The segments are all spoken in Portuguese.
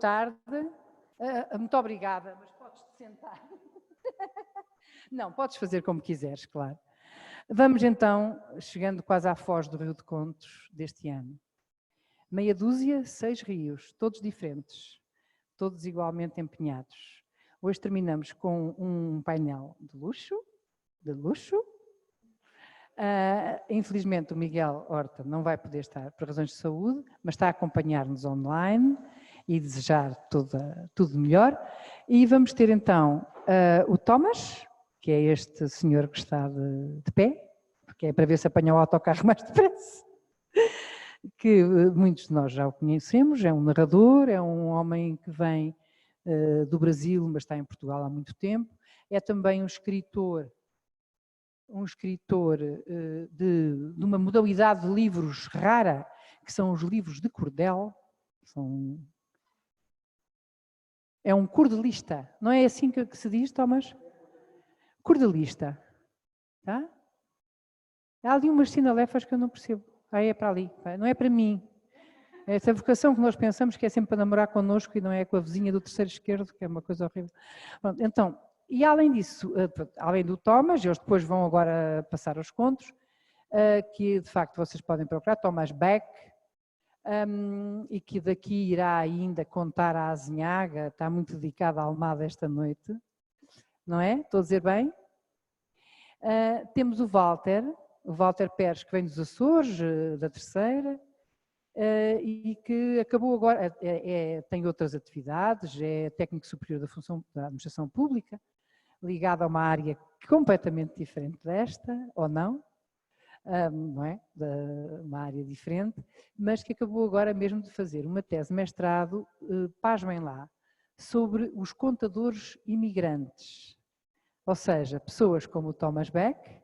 tarde. Muito obrigada, mas podes-te sentar. Não, podes fazer como quiseres, claro. Vamos então, chegando quase à foz do Rio de Contos deste ano. Meia dúzia, 6 rios, todos diferentes, todos igualmente empenhados. Hoje terminamos com um painel de luxo, infelizmente o Miguel Horta não vai poder estar por razões de saúde, mas está a acompanhar-nos online e desejar tudo melhor. E vamos ter então o Thomas, que é este senhor que está de pé, porque é para ver se apanha o autocarro mais depressa, que muitos de nós já o conhecemos, é um narrador, é um homem que vem do Brasil, mas está em Portugal há muito tempo, é também um escritor de uma modalidade de livros rara, que são os livros de cordel. É um cordelista, não é assim que se diz, Thomas? Cordelista, tá? Há ali umas sinalefas que eu não percebo. É para ali, não é para mim. Essa vocação que nós pensamos que é sempre para namorar connosco e não é com a vizinha do terceiro esquerdo, que é uma coisa horrível. Pronto, então, e além disso, além do Thomas, eles depois vão agora passar aos contos, que de facto vocês podem procurar, Thomas Beck, e que daqui irá ainda contar a Azinhaga, está muito dedicada à Almada esta noite, não é? Estou a dizer bem? Temos o Walter Pérez, que vem dos Açores, da terceira, e que acabou agora, tem outras atividades, é técnico superior da administração pública, ligado a uma área completamente diferente desta, ou não, não é? Uma área diferente, mas que acabou agora mesmo de fazer uma tese de mestrado, pasmem lá, sobre os contadores imigrantes, ou seja, pessoas como o Thomas Beck,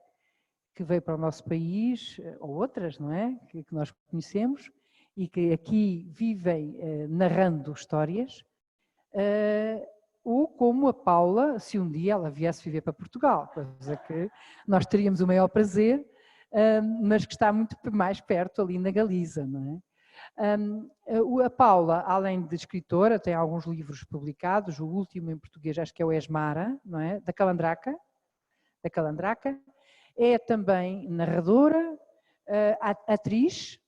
que veio para o nosso país, ou outras, não é? Que nós conhecemos, e que aqui vivem narrando histórias, ou como a Paula, se um dia ela viesse viver para Portugal, coisa que nós teríamos o maior prazer, mas que está muito mais perto ali na Galiza, não é? A Paula, além de escritora, tem alguns livros publicados, o último em português acho que é o Esmara, não é? Da Calandraca, é também narradora, atriz,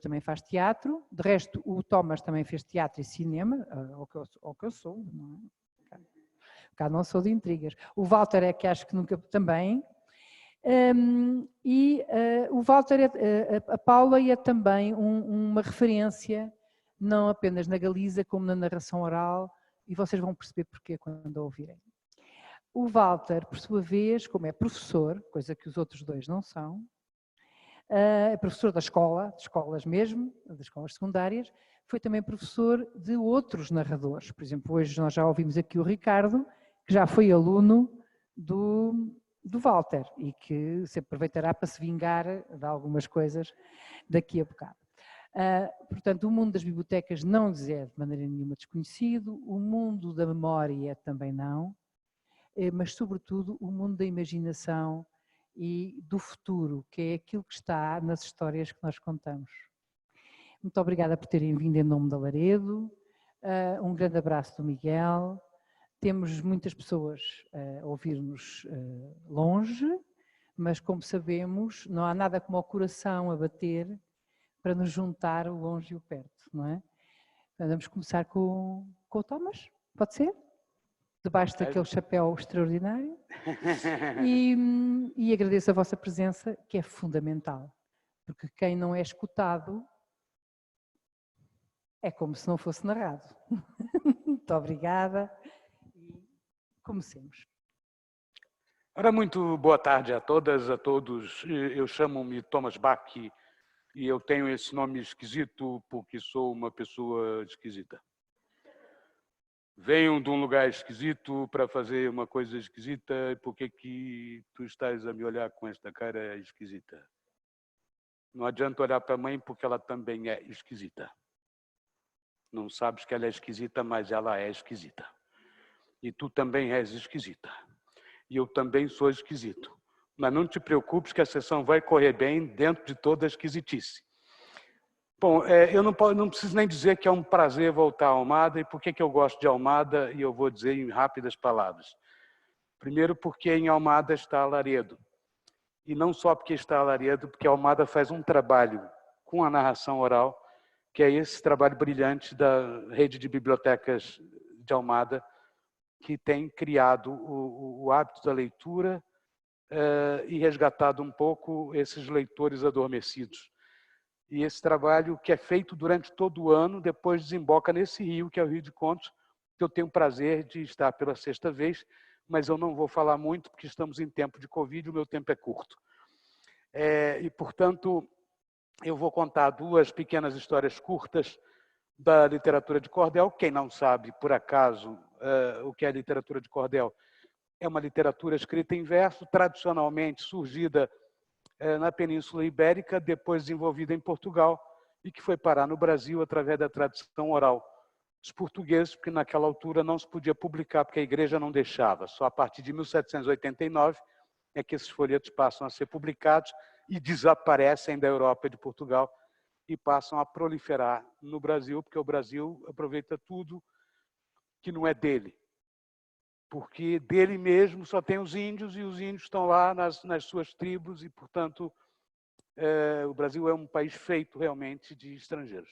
também faz teatro, de resto o Thomas também fez teatro e cinema, ao que eu sou, não é? Cá não sou de intrigas. O Walter é que acho que nunca também, o Walter, a Paula é também uma referência, não apenas na Galiza, como na narração oral, e vocês vão perceber porquê quando a ouvirem. O Walter, por sua vez, como é professor, coisa que os outros dois não são, é professor da escola, de escolas mesmo, das escolas secundárias, foi também professor de outros narradores. Por exemplo, hoje nós já ouvimos aqui o Ricardo, que já foi aluno do Walter e que se aproveitará para se vingar de algumas coisas daqui a bocado. Portanto, o mundo das bibliotecas não lhes é de maneira nenhuma desconhecido, o mundo da memória também não, mas sobretudo o mundo da imaginação e do futuro, que é aquilo que está nas histórias que nós contamos. Muito obrigada por terem vindo em nome da Laredo, um grande abraço do Miguel. Temos muitas pessoas a ouvir-nos longe, mas como sabemos, não há nada como o coração a bater para nos juntar o longe e o perto, não é? Vamos começar com o Thomas, pode ser? Debaixo daquele chapéu extraordinário. E agradeço a vossa presença, que é fundamental, porque quem não é escutado é como se não fosse narrado. Muito obrigada e comecemos. Ora, muito boa tarde a todas, a todos. Eu chamo-me Thomas Bach e eu tenho esse nome esquisito porque sou uma pessoa esquisita. Venho de um lugar esquisito para fazer uma coisa esquisita e por que tu estás a me olhar com esta cara esquisita? Não adianta olhar para a mãe porque ela também é esquisita. Não sabes que ela é esquisita, mas ela é esquisita. E tu também és esquisita. E eu também sou esquisito. Mas não te preocupes que a sessão vai correr bem dentro de toda a esquisitice. Bom, eu não preciso nem dizer que é um prazer voltar a Almada e por que eu gosto de Almada, e eu vou dizer em rápidas palavras. Primeiro, porque em Almada está Laredo. E não só porque está Laredo, porque Almada faz um trabalho com a narração oral, que é esse trabalho brilhante da rede de bibliotecas de Almada, que tem criado o hábito da leitura e resgatado um pouco esses leitores adormecidos. E esse trabalho que é feito durante todo o ano, depois desemboca nesse rio, que é o Rio de Contos, que eu tenho o prazer de estar pela sexta vez, mas eu não vou falar muito, porque estamos em tempo de Covid, o meu tempo é curto. E, portanto, eu vou contar duas pequenas histórias curtas da literatura de cordel. Quem não sabe, por acaso, o que é literatura de cordel, é uma literatura escrita em verso, tradicionalmente surgida na Península Ibérica, depois desenvolvida em Portugal e que foi parar no Brasil através da tradição oral dos portugueses, porque naquela altura não se podia publicar, porque a igreja não deixava. Só a partir de 1789 é que esses folhetos passam a ser publicados e desaparecem da Europa e de Portugal e passam a proliferar no Brasil, porque o Brasil aproveita tudo que não é dele. Porque dele mesmo só tem os índios, e os índios estão lá nas suas tribos, e, portanto, o Brasil é um país feito realmente de estrangeiros.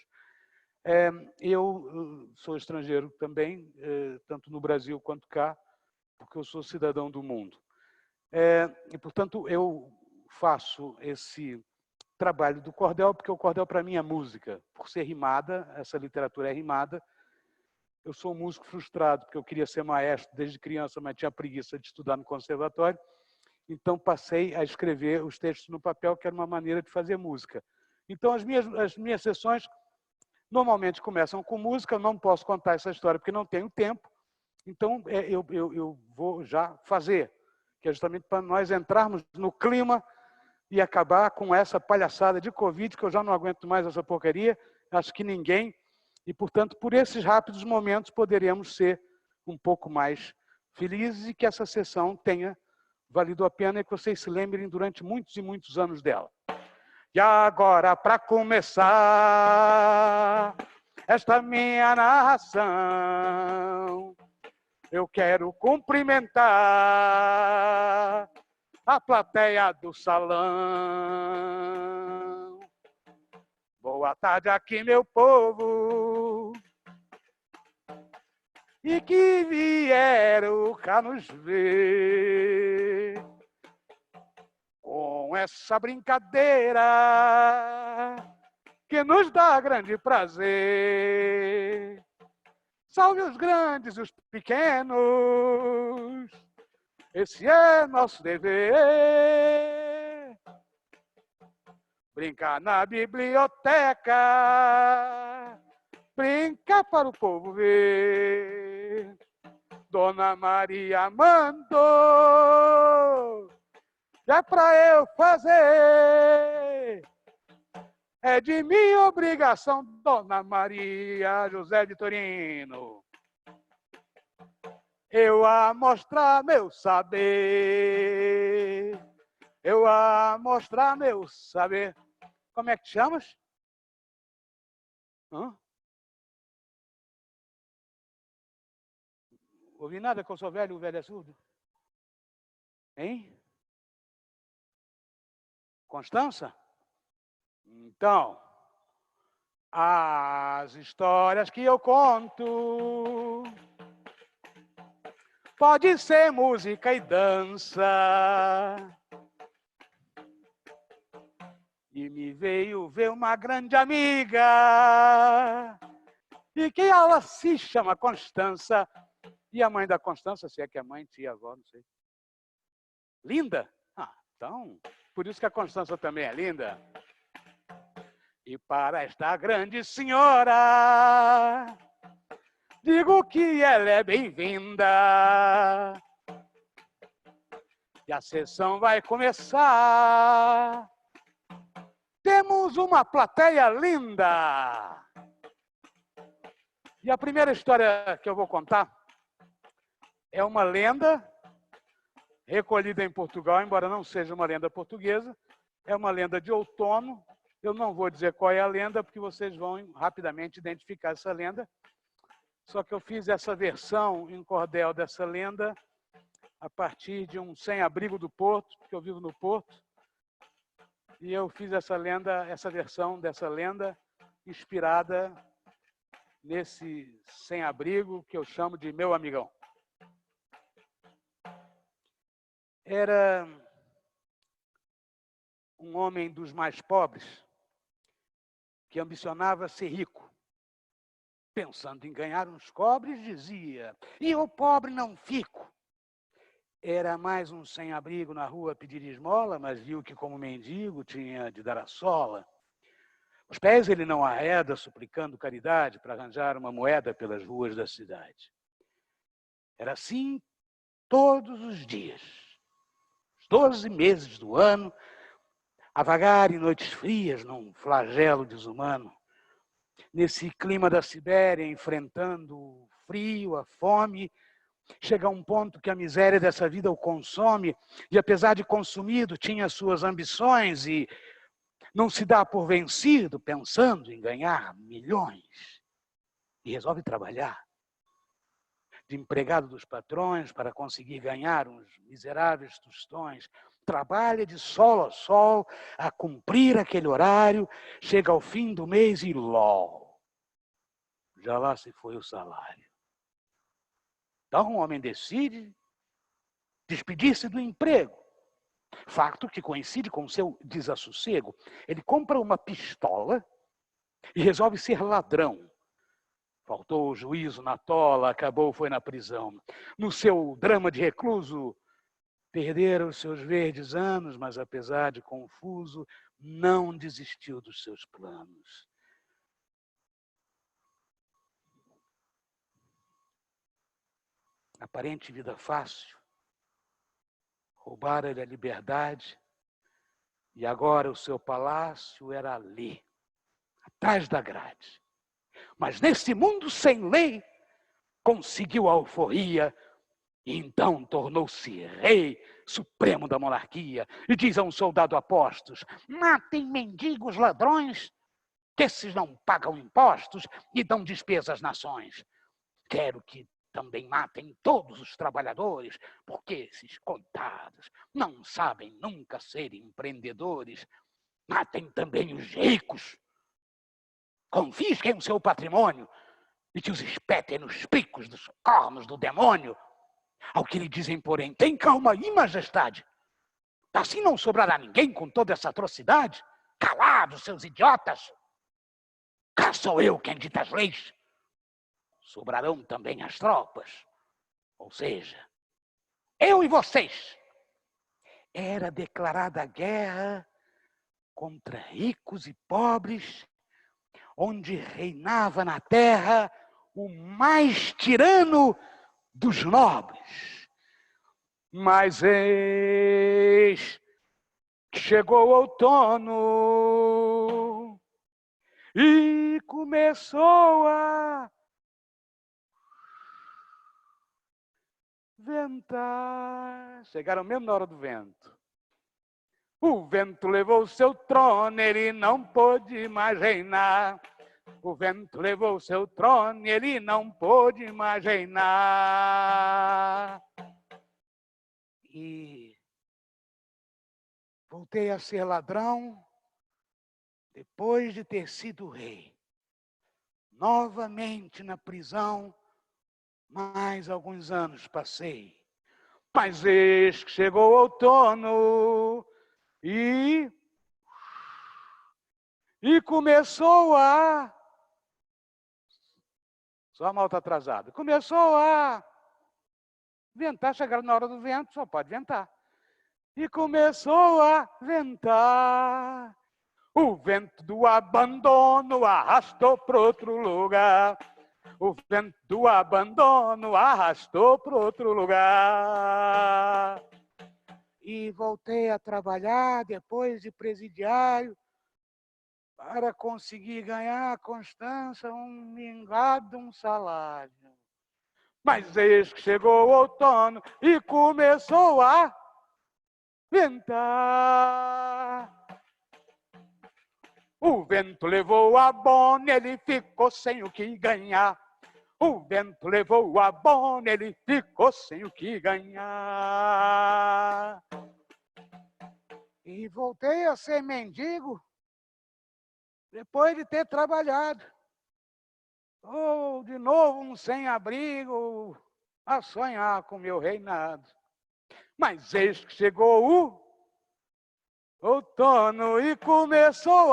Eu sou estrangeiro também, tanto no Brasil quanto cá, porque eu sou cidadão do mundo. E, portanto, eu faço esse trabalho do cordel, porque o cordel, para mim, é música. Por ser rimada, essa literatura é rimada. Eu sou um músico frustrado, porque eu queria ser maestro desde criança, mas tinha preguiça de estudar no conservatório. Então, passei a escrever os textos no papel, que era uma maneira de fazer música. Então, as minhas sessões normalmente começam com música. Eu não posso contar essa história, porque não tenho tempo. Então, eu vou já fazer, que é justamente para nós entrarmos no clima e acabar com essa palhaçada de Covid, que eu já não aguento mais essa porcaria, acho que ninguém. E, portanto, por esses rápidos momentos, poderemos ser um pouco mais felizes e que essa sessão tenha valido a pena e que vocês se lembrem durante muitos e muitos anos dela. E agora, para começar esta minha narração, eu quero cumprimentar a plateia do salão. Boa tarde aqui, meu povo, e que vieram cá nos ver com essa brincadeira que nos dá grande prazer. Salve os grandes e os pequenos, esse é nosso dever. Brincar na biblioteca, brincar para o povo ver. Dona Maria mandou, é para eu fazer. É de minha obrigação, Dona Maria José de Torino, eu a mostrar meu saber. Eu a mostrar meu saber. Como é que te chamas? Ouvi nada que eu sou velho, o velho é surdo. Hein? Constança? Então, as histórias que eu conto pode ser música e dança. E me veio ver uma grande amiga, e que ela se chama Constança. E a mãe da Constança, se é que é mãe, tia, avó, não sei. Linda? Então, por isso que a Constança também é linda. E para esta grande senhora, digo que ela é bem-vinda. E a sessão vai começar. Temos uma plateia linda. E a primeira história que eu vou contar é uma lenda recolhida em Portugal, embora não seja uma lenda portuguesa. É uma lenda de outono, Eu não vou dizer qual é a lenda, porque vocês vão rapidamente identificar essa lenda. Só que eu fiz essa versão em cordel dessa lenda a partir de um sem-abrigo do Porto, porque eu vivo no Porto. E eu fiz essa versão dessa lenda inspirada nesse sem-abrigo que eu chamo de meu amigão. Era um homem dos mais pobres que ambicionava ser rico. Pensando em ganhar uns cobres, dizia: e eu pobre não fico. Era mais um sem-abrigo na rua pedir esmola, mas viu que como mendigo tinha de dar a sola. Os pés ele não arreda, suplicando caridade para arranjar uma moeda pelas ruas da cidade. Era assim todos os dias, os 12 meses do ano, a vagar em noites frias, num flagelo desumano. Nesse clima da Sibéria, enfrentando o frio, a fome, chega a um ponto que a miséria dessa vida o consome, e apesar de consumido, tinha suas ambições e não se dá por vencido, pensando em ganhar milhões. E resolve trabalhar de empregado dos patrões para conseguir ganhar uns miseráveis tostões. Trabalha de sol a sol a cumprir aquele horário, chega ao fim do mês e LOL. Já lá se foi o salário. Então o homem decide despedir-se do emprego. Facto que coincide com seu desassossego. Ele compra uma pistola e resolve ser ladrão. Faltou o juízo na tola, acabou, foi na prisão. No seu drama de recluso, perderam os seus verdes anos, mas apesar de confuso, não desistiu dos seus planos. Aparente vida fácil, roubaram-lhe a liberdade, e agora o seu palácio era ali, atrás da grade. Mas nesse mundo sem lei, conseguiu a alforria, e então tornou-se rei supremo da monarquia. E diz a um soldado a postos: matem mendigos ladrões, que esses não pagam impostos e dão despesas às nações. Quero que também matem todos os trabalhadores, porque esses coitados não sabem nunca ser empreendedores. Matem também os ricos, confisquem o seu patrimônio e que os espetem nos picos dos cornos do demônio. Ao que lhe dizem, porém, tem calma aí, majestade. Assim não sobrará ninguém com toda essa atrocidade. Calados, seus idiotas. Cá sou eu quem dita as leis. Sobrarão também as tropas. Ou seja, eu e vocês. Era declarada a guerra contra ricos e pobres, onde reinava na terra o mais tirano dos nobres. Mas eis que chegou o outono e começou a ventar. Chegaram mesmo na hora do vento. O vento levou o seu trono, ele não pôde mais reinar. O vento levou o seu trono, ele não pôde mais reinar. E voltei a ser ladrão depois de ter sido rei. Novamente na prisão, mais alguns anos passei. Mas eis que chegou o outono e começou a... Só a malta atrasada. Começou a ventar, chegaram na hora do vento, só pode ventar. E começou a ventar. O vento do abandono arrastou para outro lugar. O vento do abandono arrastou para outro lugar. E voltei a trabalhar depois de presidiário para conseguir ganhar a Constância um mingado, um salário. Mas eis que chegou o outono e começou a ventar. O vento levou a bona, ele ficou sem o que ganhar. O vento levou a bona, ele ficou sem o que ganhar. E voltei a ser mendigo depois de ter trabalhado. De novo um sem-abrigo a sonhar com meu reinado. Mas eis que chegou o outono e começou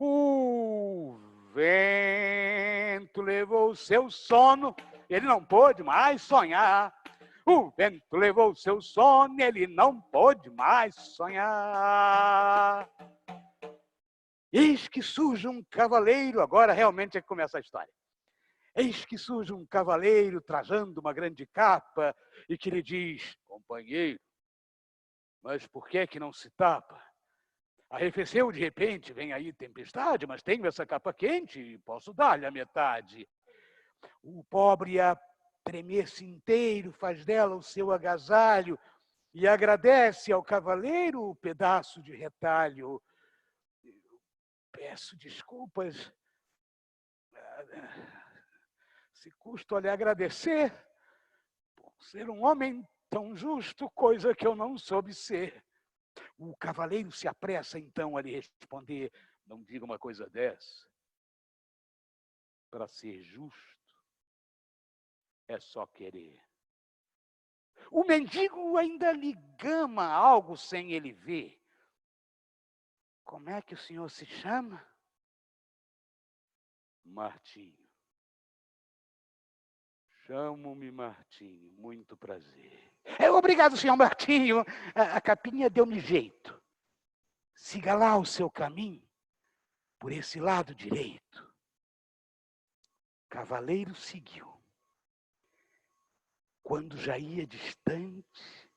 o vento levou o seu sono, ele não pôde mais sonhar. O vento levou o seu sono, ele não pôde mais sonhar. Eis que surge um cavaleiro, agora realmente é que começa a história. Eis que surge um cavaleiro trajando uma grande capa e que lhe diz: companheiro, mas por que que não se tapa? Arrefeceu de repente, vem aí tempestade, mas tenho essa capa quente e posso dar-lhe a metade. O pobre a tremer-se inteiro, faz dela o seu agasalho e agradece ao cavaleiro o pedaço de retalho. Peço desculpas, se custo a lhe agradecer por ser um homem tão justo, coisa que eu não soube ser. O cavaleiro se apressa então a lhe responder: não diga uma coisa dessa. Para ser justo é só querer. O mendigo ainda lhe gama algo sem ele ver. Como é que o senhor se chama? Martinho. Chamo-me Martinho, muito prazer. Obrigado, senhor Martinho. A capinha deu-me jeito. Siga lá o seu caminho, por esse lado direito. Cavaleiro seguiu. Quando já ia distante,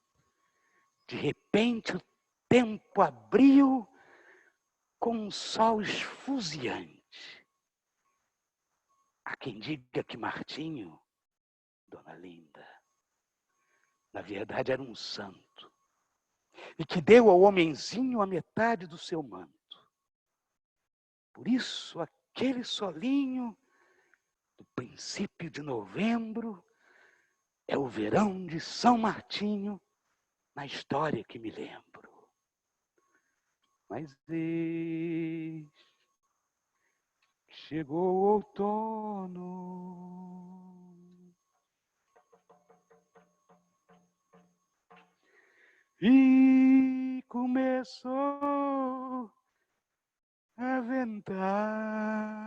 de repente o tempo abriu com um sol esfuziante. Há quem diga que Martinho, dona Linda, na verdade era um santo, e que deu ao homenzinho a metade do seu manto. Por isso, aquele solinho do princípio de novembro é o verão de São Martinho na história que me lembro. Mas eis que chegou o outono e começou a ventar.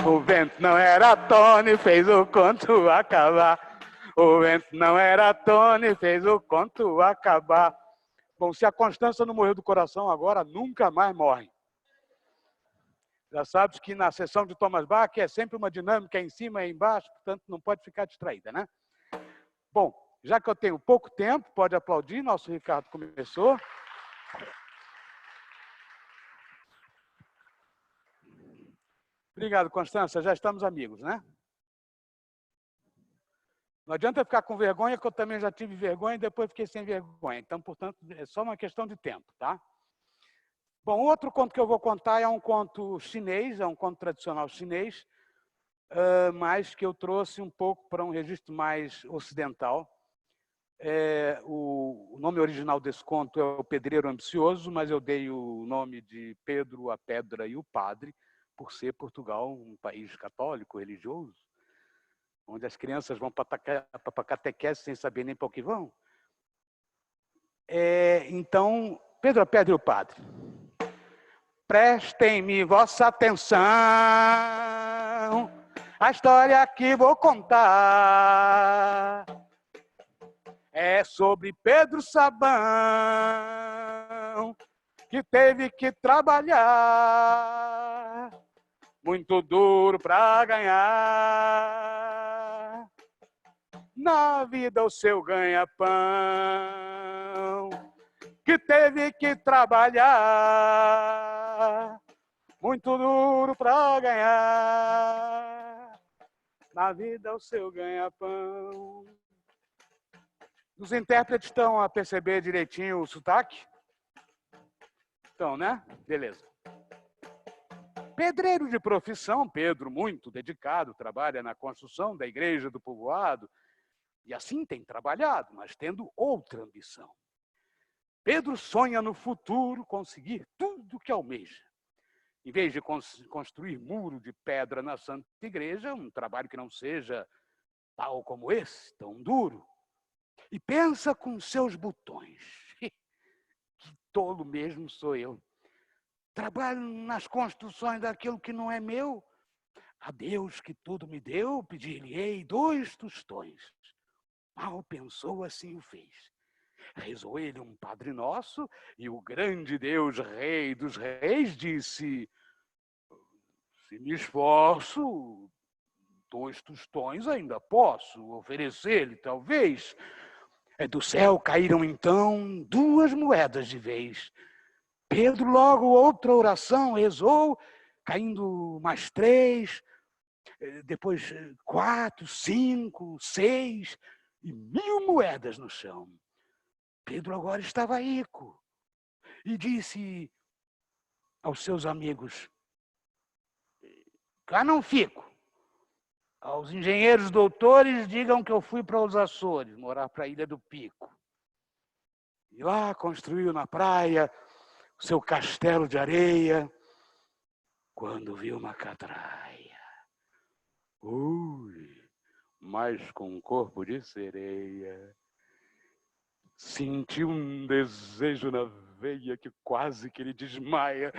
O vento não era tono e fez o conto acabar. O vento não era tono e fez o conto acabar. Bom, se a Constância não morreu do coração agora, nunca mais morre. Já sabes que na sessão de Thomas Bach é sempre uma dinâmica em cima e embaixo, portanto não pode ficar distraída, né? Bom, já que eu tenho pouco tempo, pode aplaudir, nosso Ricardo começou. Obrigado, Constância, já estamos amigos, né? Não adianta ficar com vergonha, que eu também já tive vergonha e depois fiquei sem vergonha. Então, portanto, é só uma questão de tempo, tá? Bom, outro conto que eu vou contar é um conto chinês, é um conto tradicional chinês, mas que eu trouxe um pouco para um registro mais ocidental. O nome original desse conto é O Pedreiro Ambicioso, mas eu dei o nome de Pedro, a Pedra e o Padre, por ser Portugal um país católico, religioso, onde as crianças vão para a catequese sem saber nem para o que vão. Então, Pedro, a Pedra e o Padre. Prestem-me vossa atenção, a história que vou contar é sobre Pedro Sabão, que teve que trabalhar muito duro para ganhar na vida o seu ganha-pão, que teve que trabalhar muito duro para ganhar na vida o seu ganha-pão. Os intérpretes estão a perceber direitinho o sotaque? Estão, né? Beleza. Pedreiro de profissão, Pedro, muito dedicado, trabalha na construção da igreja do povoado, e assim tem trabalhado, mas tendo outra ambição. Pedro sonha no futuro conseguir tudo que almeja. Em vez de construir muro de pedra na Santa Igreja, um trabalho que não seja tal como esse, tão duro. E pensa com seus botões. Que tolo mesmo sou eu. Trabalho nas construções daquilo que não é meu. A Deus que tudo me deu, pedir-lhe-ei 2 tostões. Mal pensou, assim o fez. Rezou ele um Padre Nosso, e o grande Deus, Rei dos Reis, disse: se me esforço, 2 tostões ainda posso oferecer-lhe, talvez. Do céu caíram então 2 moedas de vez. Pedro logo outra oração rezou, caindo mais 3, depois 4, 5, 6 e 1000 moedas no chão. Pedro agora estava rico e disse aos seus amigos: cá não fico. Aos engenheiros doutores, digam que eu fui para os Açores, morar para a Ilha do Pico. E lá construiu na praia o seu castelo de areia, quando viu uma catraia. Mas com um corpo de sereia. Sentiu um desejo na veia que quase que ele desmaia.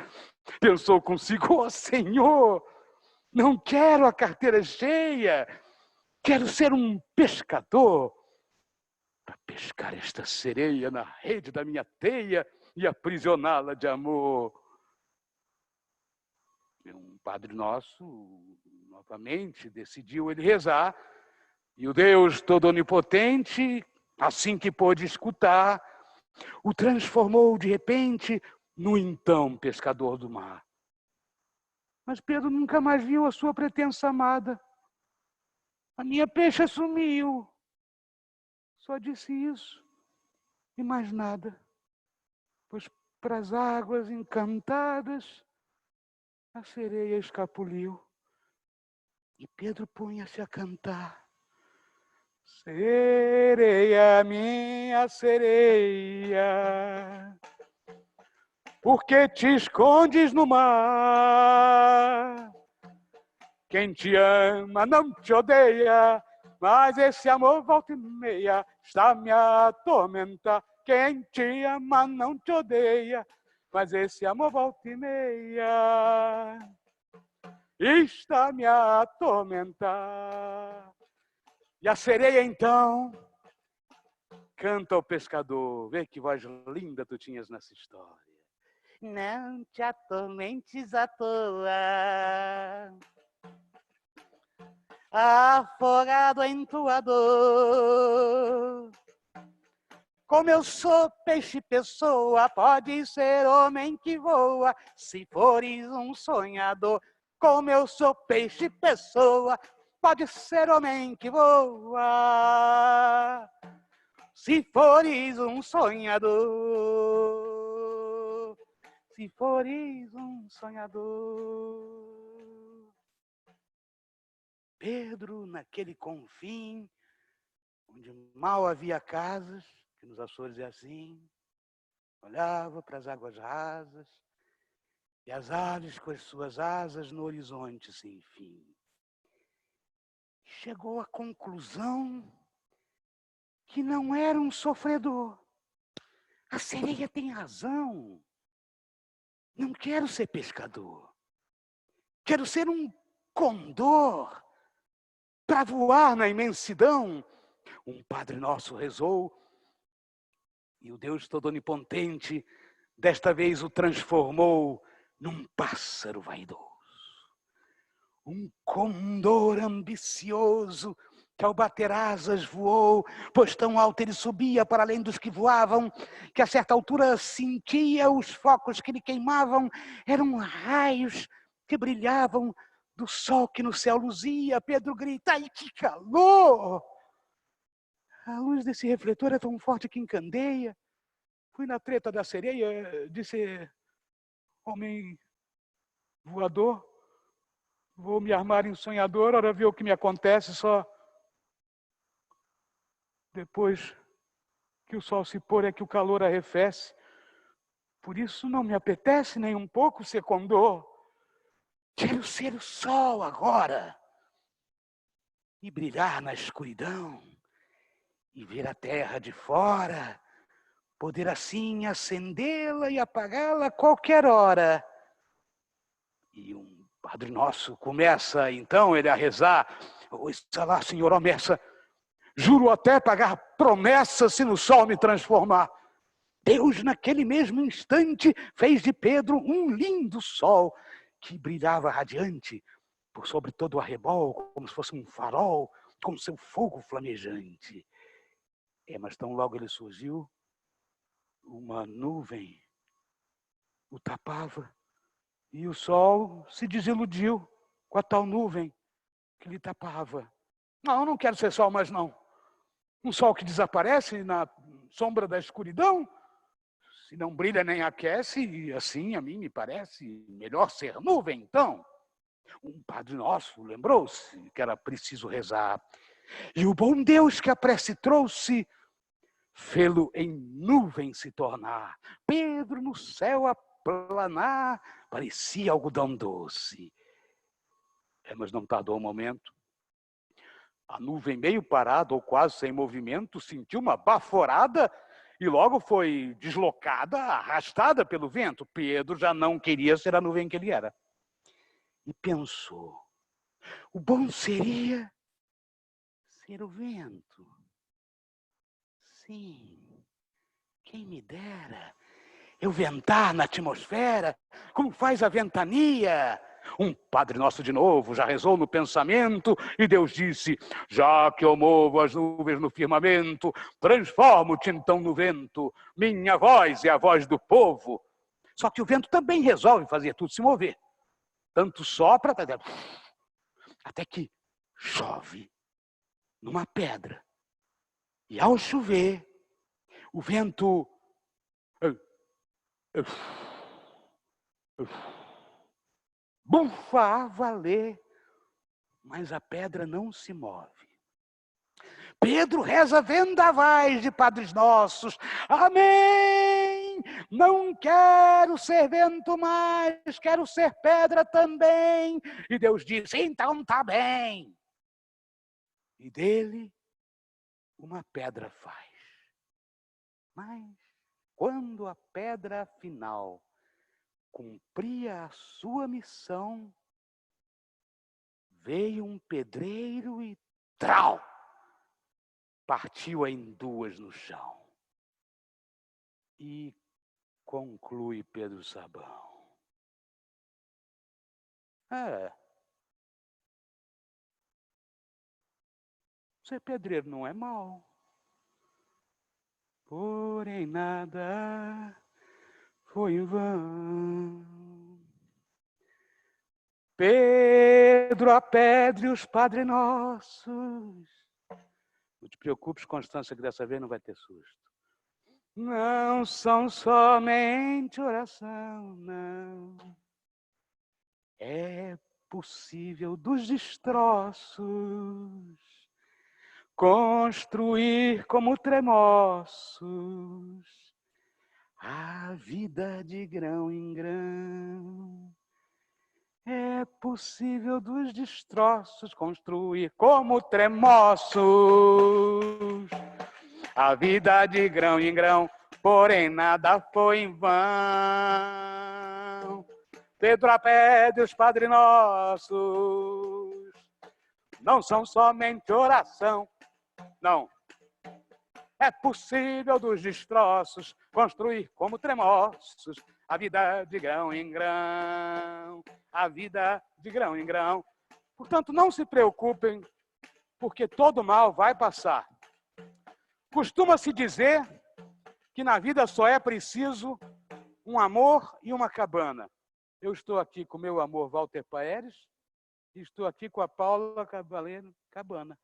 Pensou consigo: ó Senhor, não quero a carteira cheia, quero ser um pescador para pescar esta sereia na rede da minha teia e aprisioná-la de amor. Um Padre Nosso, novamente, decidiu ele rezar, e o Deus todo onipotente, assim que pôde escutar, o transformou de repente no então pescador do mar. Mas Pedro nunca mais viu a sua pretensa amada. A minha peixe sumiu. Só disse isso e mais nada. Pois para as águas encantadas a sereia escapuliu. E Pedro punha-se a cantar: sereia, minha sereia, por que te escondes no mar? Quem te ama não te odeia, mas esse amor volta e meia está me a atormentar. Quem te ama não te odeia, mas esse amor volta e meia está me a atormentar. E a sereia então canta ao pescador. Vê que voz linda tu tinhas nessa história. Não te atormentes à toa, afogado em tua dor. Como eu sou peixe pessoa, pode ser homem que voa, se fores um sonhador. Como eu sou peixe pessoa, pode ser homem que voa, se fores um sonhador. Se fores um sonhador. Pedro, naquele confim, onde mal havia casas, que nos Açores é assim, olhava para as águas rasas e as aves com as suas asas no horizonte sem fim. Chegou à conclusão que não era um sofredor. A sereia tem razão. Não quero ser pescador. Quero ser um condor para voar na imensidão. Um Padre Nosso rezou e o Deus todo onipotente desta vez o transformou num pássaro vaidoso. Um condor ambicioso que ao bater asas voou, pois tão alto ele subia para além dos que voavam, que a certa altura sentia os focos que lhe queimavam, eram raios que brilhavam do sol que no céu luzia. Pedro grita: ai, que calor! A luz desse refletor é tão forte que encandeia. Fui na treta da sereia, disse: homem voador, vou me armar em sonhador, ora ver o que me acontece só depois que o sol se pôr é que o calor arrefece. Por isso não me apetece nem um pouco ser condor. Quero ser o sol agora e brilhar na escuridão e ver a terra de fora, poder assim acendê-la e apagá-la a qualquer hora. E um Padre Nosso começa então ele a rezar: está lá, Senhor, ó Messa, juro até pagar promessa se no sol me transformar. Deus, naquele mesmo instante, fez de Pedro um lindo sol que brilhava radiante por sobre todo o arrebol, como se fosse um farol com seu fogo flamejante. Mas tão logo ele surgiu, uma nuvem o tapava e o sol se desiludiu com a tal nuvem que lhe tapava. Não, eu não quero ser sol mais não. Um sol que desaparece na sombra da escuridão, se não brilha nem aquece, e assim a mim me parece melhor ser nuvem, então. Um Padre Nosso lembrou-se que era preciso rezar. E o bom Deus que a prece trouxe, fê-lo em nuvem se tornar. Pedro no céu aplanar, parecia algodão doce. Mas não tardou um momento. A nuvem meio parada ou quase sem movimento sentiu uma baforada e logo foi deslocada, arrastada pelo vento. Pedro já não queria ser a nuvem que ele era. E pensou, o bom seria ser o vento. Sim, quem me dera eu ventar na atmosfera, como faz a ventania. Um Padre Nosso de novo já rezou no pensamento e Deus disse: já que eu movo as nuvens no firmamento, transformo-te então no vento, minha voz é a voz do povo. Só que o vento também resolve fazer tudo se mover. Tanto sopra, até que chove numa pedra. E ao chover, o vento bufa a valer, mas a pedra não se move. Pedro reza vendavais de Padres Nossos. Amém! Não quero ser vento mais, quero ser pedra também. E Deus disse, então tá bem. E dele uma pedra faz. Mas quando a pedra afinal cumpria a sua missão, veio um pedreiro e trau! Partiu-a em duas no chão. E conclui Pedro Sabão. Ser pedreiro não é mal. Porém nada foi em vão. Pedro a pedre os Padre Nossos. Não te preocupes, Constância, que dessa vez não vai ter susto. Não são somente oração, não. É possível dos destroços construir como tremoços a vida de grão em grão. É possível dos destroços construir como tremoços a vida de grão em grão, porém nada foi em vão. Pedro a pede os Padre Nossos, não são somente oração, não. É possível dos destroços construir como tremoços a vida de grão em grão, a vida de grão em grão. Portanto, não se preocupem, porque todo mal vai passar. Costuma-se dizer que na vida só é preciso um amor e uma cabana. Eu estou aqui com meu amor Walter Paeres e estou aqui com a Paula Cabaleiro Cabana.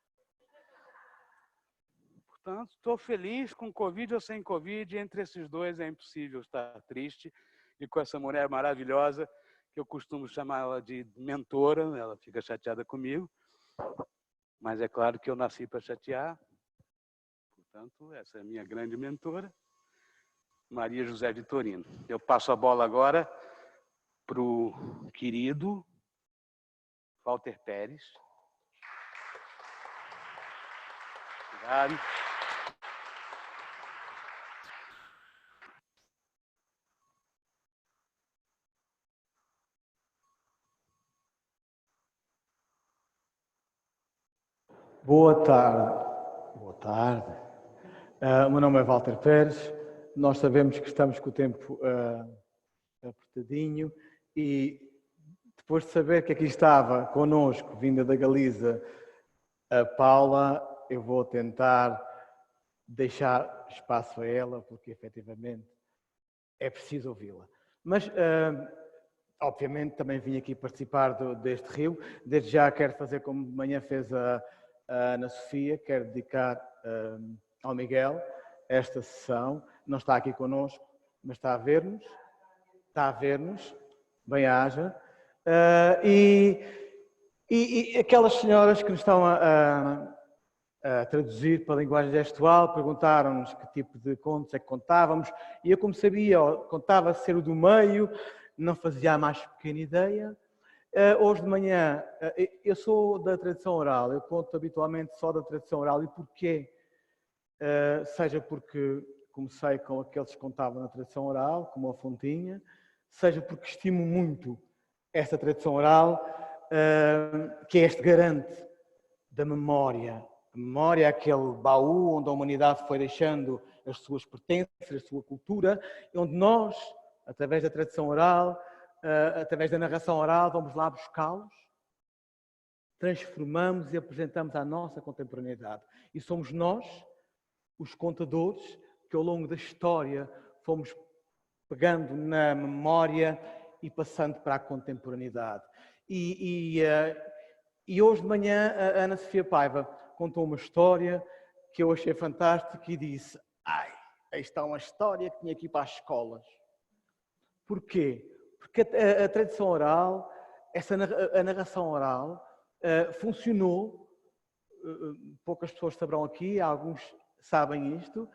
Portanto, estou feliz com Covid ou sem Covid. Entre esses dois é impossível estar triste. E com essa mulher maravilhosa, que eu costumo chamar de mentora, ela fica chateada comigo. Mas é claro que eu nasci para chatear. Portanto, essa é a minha grande mentora, Maria José Vitorino. Eu passo a bola agora para o querido Walter Pérez. Obrigado. Boa tarde. Boa tarde. O meu nome é Walter Pérez. Nós sabemos que estamos com o tempo apertadinho e depois de saber que aqui estava connosco, vinda da Galiza, a Paula, eu vou tentar deixar espaço a ela, porque efetivamente é preciso ouvi-la. Mas, obviamente, também vim aqui participar deste rio. Desde já quero fazer como de manhã fez a Ana Sofia, quero dedicar ao Miguel esta sessão. Não está aqui connosco, mas está a ver-nos. Está a ver-nos, bem-aja. E aquelas senhoras que nos estão a traduzir para a linguagem gestual perguntaram-nos que tipo de contos é que contávamos. E eu, como sabia, contava ser o do meio, não fazia a mais pequena ideia. Hoje de manhã, eu sou da tradição oral, eu conto habitualmente só da tradição oral. E porquê? Seja porque comecei com aqueles que contavam na tradição oral, como a Fontinha, seja porque estimo muito esta tradição oral, que é este garante da memória. A memória é aquele baú onde a humanidade foi deixando as suas pertences, a sua cultura, e onde nós, através da tradição oral, através da narração oral, vamos lá buscá-los, transformamos e apresentamos à nossa contemporaneidade. E somos nós, os contadores, que ao longo da história fomos pegando na memória e passando para a contemporaneidade. E hoje de manhã a Ana Sofia Paiva contou uma história que eu achei fantástica e disse: ai, esta é uma história que tinha que ir para as escolas. Porquê? Porque a tradição oral, a narração oral, funcionou, poucas pessoas saberão aqui, alguns sabem isto,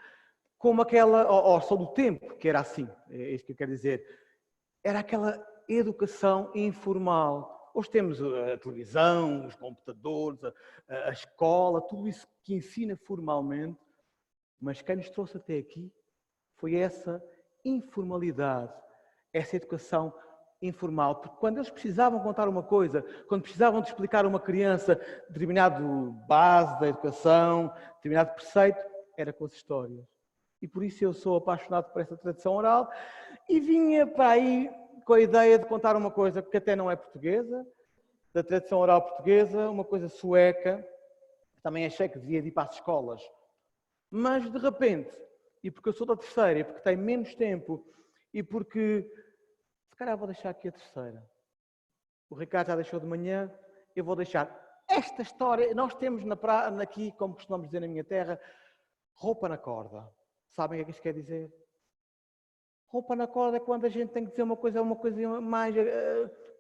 como aquela, ao som do tempo, que era assim, é isto que eu quero dizer, era aquela educação informal. Hoje temos a televisão, os computadores, a escola, tudo isso que ensina formalmente, mas quem nos trouxe até aqui foi essa informalidade, essa educação informal, porque quando eles precisavam contar uma coisa, quando precisavam de explicar a uma criança determinado base da educação, determinado preceito, era com as histórias. E por isso eu sou apaixonado por esta tradição oral e vinha para aí com a ideia de contar uma coisa que até não é portuguesa, da tradição oral portuguesa, uma coisa sueca, que também achei que devia ir para as escolas. Mas de repente, e porque eu sou da terceira, e porque tenho menos tempo, e porque se calhar vou deixar aqui a terceira. O Ricardo já deixou de manhã, eu vou deixar esta história. Nós temos aqui, como costumamos dizer na minha terra, roupa na corda. Sabem o que é que isto quer dizer? Roupa na corda é quando a gente tem que dizer uma coisa mais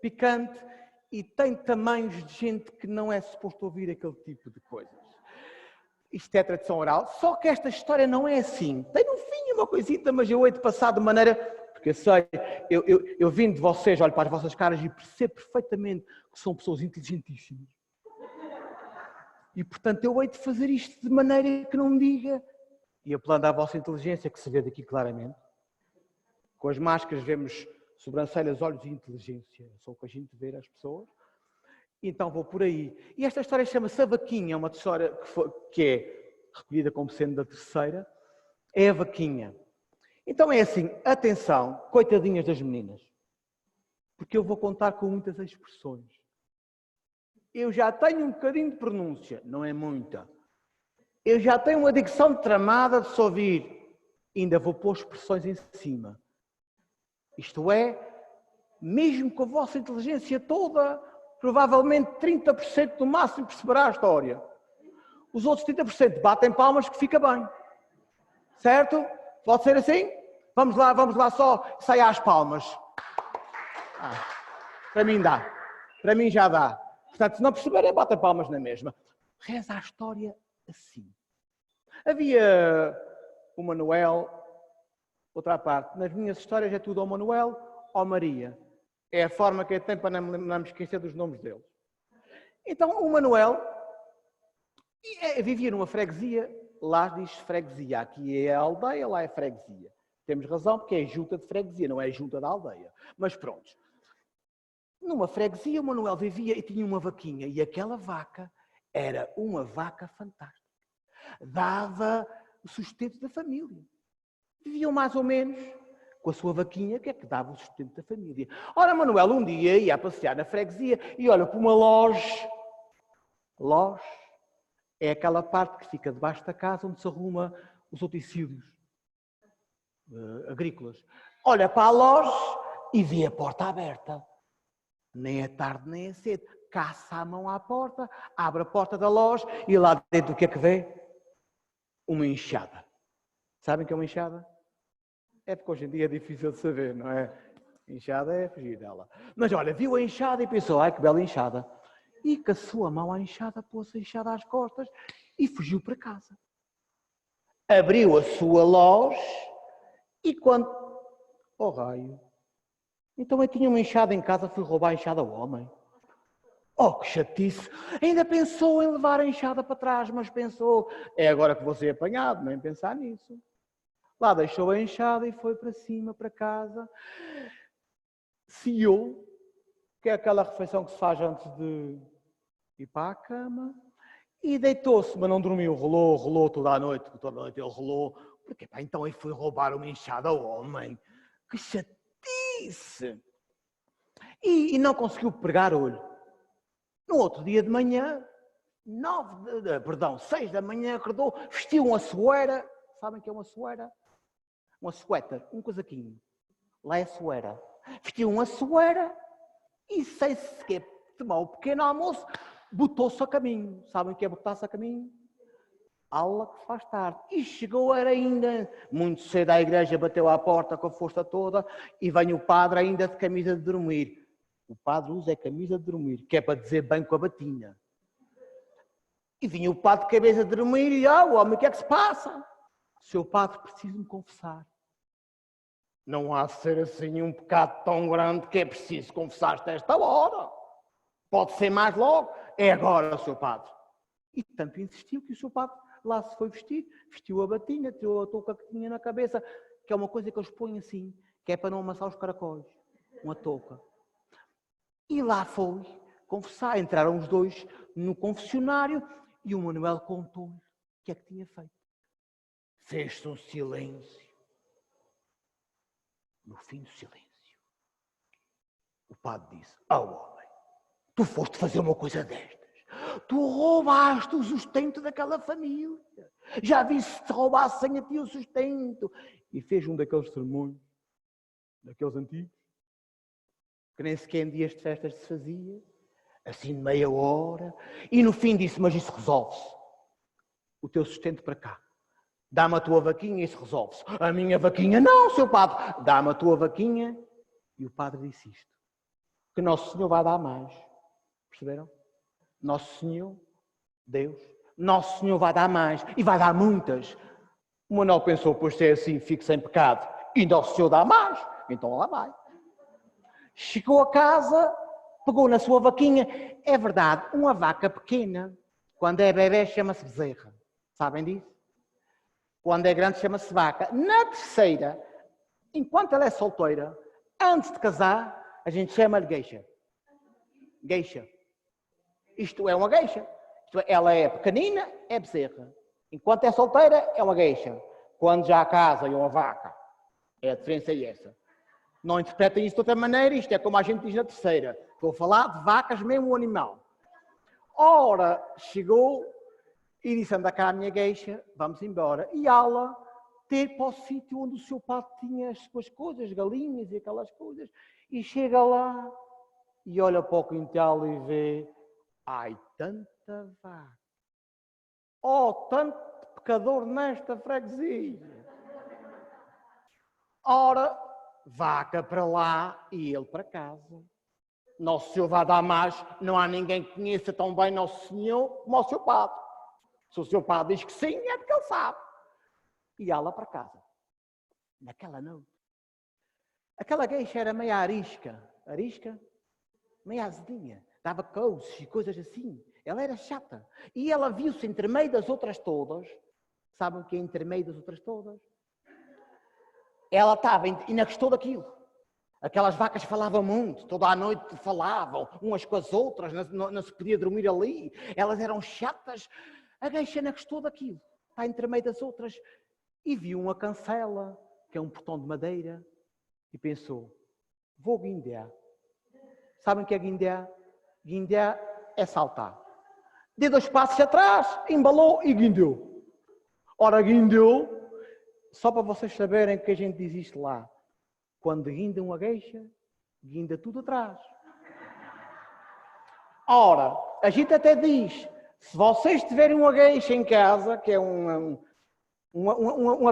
picante e tem tamanhos de gente que não é suposto ouvir aquele tipo de coisas. Isto é tradição oral, só que esta história não é assim. Tem no fim uma coisita, mas eu hei de passar de maneira... Porque eu sei, eu vim de vocês, olho para as vossas caras e percebo perfeitamente que são pessoas inteligentíssimas. E, portanto, eu hei de fazer isto de maneira que não me diga... E apelando à vossa inteligência, que se vê daqui claramente. Com as máscaras vemos sobrancelhas, olhos e inteligência. É só o que a gente vê as pessoas. Então vou por aí. E esta história chama-se A Vaquinha, é uma história que é recolhida como sendo da terceira. É a Vaquinha. Então é assim, atenção, coitadinhas das meninas. Porque eu vou contar com muitas expressões. Eu já tenho um bocadinho de pronúncia, não é muita. Eu já tenho uma dicção tramada de se ouvir. Ainda vou pôr expressões em cima. Isto é, mesmo com a vossa inteligência toda, provavelmente 30% no máximo perceberá a história. os outros 30% batem palmas que fica bem. Certo? Pode ser assim? Vamos lá só, sai às palmas. Para mim dá. Para mim já dá. Portanto, se não perceberem, batem palmas na mesma. Reza a história assim. Havia o Manuel, outra parte. Nas minhas histórias é tudo ao Manuel ou Maria. É a forma que eu tenho para não me esquecer dos nomes deles. Então, o Manuel vivia numa freguesia. Lá diz freguesia. Aqui é a aldeia, lá é freguesia. Temos razão, porque é junta de freguesia, não é junta da aldeia. Mas pronto. Numa freguesia, o Manuel vivia e tinha uma vaquinha. E aquela vaca era uma vaca fantástica. Dava o sustento da família. Viviam mais ou menos com a sua vaquinha, que é que dava o sustento da família. Ora, Manuel um dia ia a passear na freguesia e olha para uma loja. Loja é aquela parte que fica debaixo da casa onde se arruma os utensílios agrícolas. Olha para a loja e vê a porta aberta. Nem é tarde, nem é cedo. Caça a mão à porta, abre a porta da loja e lá dentro o que é que vê? Uma enxada. Sabem o que é uma enxada? É porque hoje em dia é difícil de saber, não é? Enxada é fugir dela. Mas olha, viu a enxada e pensou, ai que bela enxada. E com a sua mão à enxada, pôs a enxada às costas e fugiu para casa. Abriu a sua loja e quando... Oh raio! Então eu tinha uma enxada em casa, fui roubar a enxada ao homem. Oh, que chatice! Ainda pensou em levar a enxada para trás, mas pensou, é agora que vou ser apanhado, nem pensar nisso. Lá deixou a enxada e foi para cima, para casa. Ceou, que é aquela refeição que se faz antes de ir para a cama. E deitou-se, mas não dormiu, rolou toda a noite ele rolou. Porque pá, então ele foi roubar uma enxada ao homem. Que chatice! E não conseguiu pregar olho. No outro dia de manhã, 6 da manhã, acordou, vestiu uma sueira. Sabem o que é uma sueira? Uma suéter, um casaquinho. Lá é sueira. Vestiu uma sueira e sei se quer tomar o pequeno almoço, botou-se a caminho. Sabem o que é botar-se a caminho? Aula que se faz tarde. E chegou, era ainda muito cedo à igreja, bateu à porta com a força toda e vem o padre ainda de camisa de dormir. O padre usa a camisa de dormir, que é para dizer bem com a batina. E vinha o padre de cabeça de dormir e, o homem, o que é que se passa? Seu padre, preciso me confessar. Não há de ser assim um pecado tão grande que é preciso confessar-te a esta hora. Pode ser mais logo. É agora, seu padre. E tanto insistiu que o seu padre lá se foi vestir, vestiu a batina, tirou a touca que tinha na cabeça, que é uma coisa que eles põem assim, que é para não amassar os caracóis. Uma touca. E lá foi confessar. Entraram os dois no confessionário e o Manuel contou-lhe o que é que tinha feito. Fez-se um silêncio. No fim do silêncio, o padre disse, homem, tu foste fazer uma coisa destas. Tu roubaste o sustento daquela família. Já vi se te roubassem a ti o sustento. E fez um daqueles sermões, daqueles antigos, que nem sequer em dias de festas se fazia, assim de meia hora, e no fim disse, mas isso resolve-se. O teu sustento para cá. Dá-me a tua vaquinha e isso resolve-se. A minha vaquinha, não, seu padre. Dá-me a tua vaquinha. E o padre disse isto. Que Nosso Senhor vai dar mais. Perceberam? Nosso Senhor, Deus, Nosso Senhor vai dar mais. E vai dar muitas. O Manuel pensou, pois se é assim, fico sem pecado. E Nosso Senhor dá mais. Então lá vai. Chegou a casa, pegou na sua vaquinha. É verdade, uma vaca pequena, quando é bebê, chama-se bezerra. Sabem disso? Quando é grande, chama-se vaca. Na terceira, enquanto ela é solteira, antes de casar, a gente chama-lhe gueixa. Gueixa. Isto é uma gueixa. Isto é, ela é pequenina, é bezerra. Enquanto é solteira, é uma gueixa. Quando já casa, é uma vaca. É a diferença é essa. Não interpretem isso de outra maneira, isto é como a gente diz na terceira. Estou a falar de vacas, mesmo o animal. Ora, chegou e disse, anda cá a minha gueixa, vamos embora. E ela ter para o sítio onde o seu padre tinha as suas coisas, galinhas e aquelas coisas. E chega lá e olha para o quintal e vê, ai, tanta vaca. Oh, tanto pecador nesta freguesia. Ora, vaca para lá e ele para casa. Nosso Senhor vai dar mais, não há ninguém que conheça tão bem Nosso Senhor como o seu padre. Se o seu padre diz que sim, é porque ele sabe. E ela para casa. Naquela noite. Aquela gueixa era meia arisca, meia azedinha, dava couces e coisas assim. Ela era chata. E ela viu-se entre meio das outras todas. Sabem o que é entre meio das outras todas? Ela estava e não gostou daquilo. Aquelas vacas falavam muito, toda a noite falavam, umas com as outras, não se podia dormir ali. Elas eram chatas. A gueixa não gostou daquilo. Está entre meio das outras. E viu uma cancela, que é um portão de madeira. E pensou, vou guindear. Sabem o que é guindear? Guindear é saltar. Deu 2 passos atrás, embalou e guindeou. Ora, guindeou, só para vocês saberem que a gente diz isto lá. Quando guinda uma gueixa, guinda tudo atrás. Ora, a gente até diz, se vocês tiverem uma gueixa em casa, que é um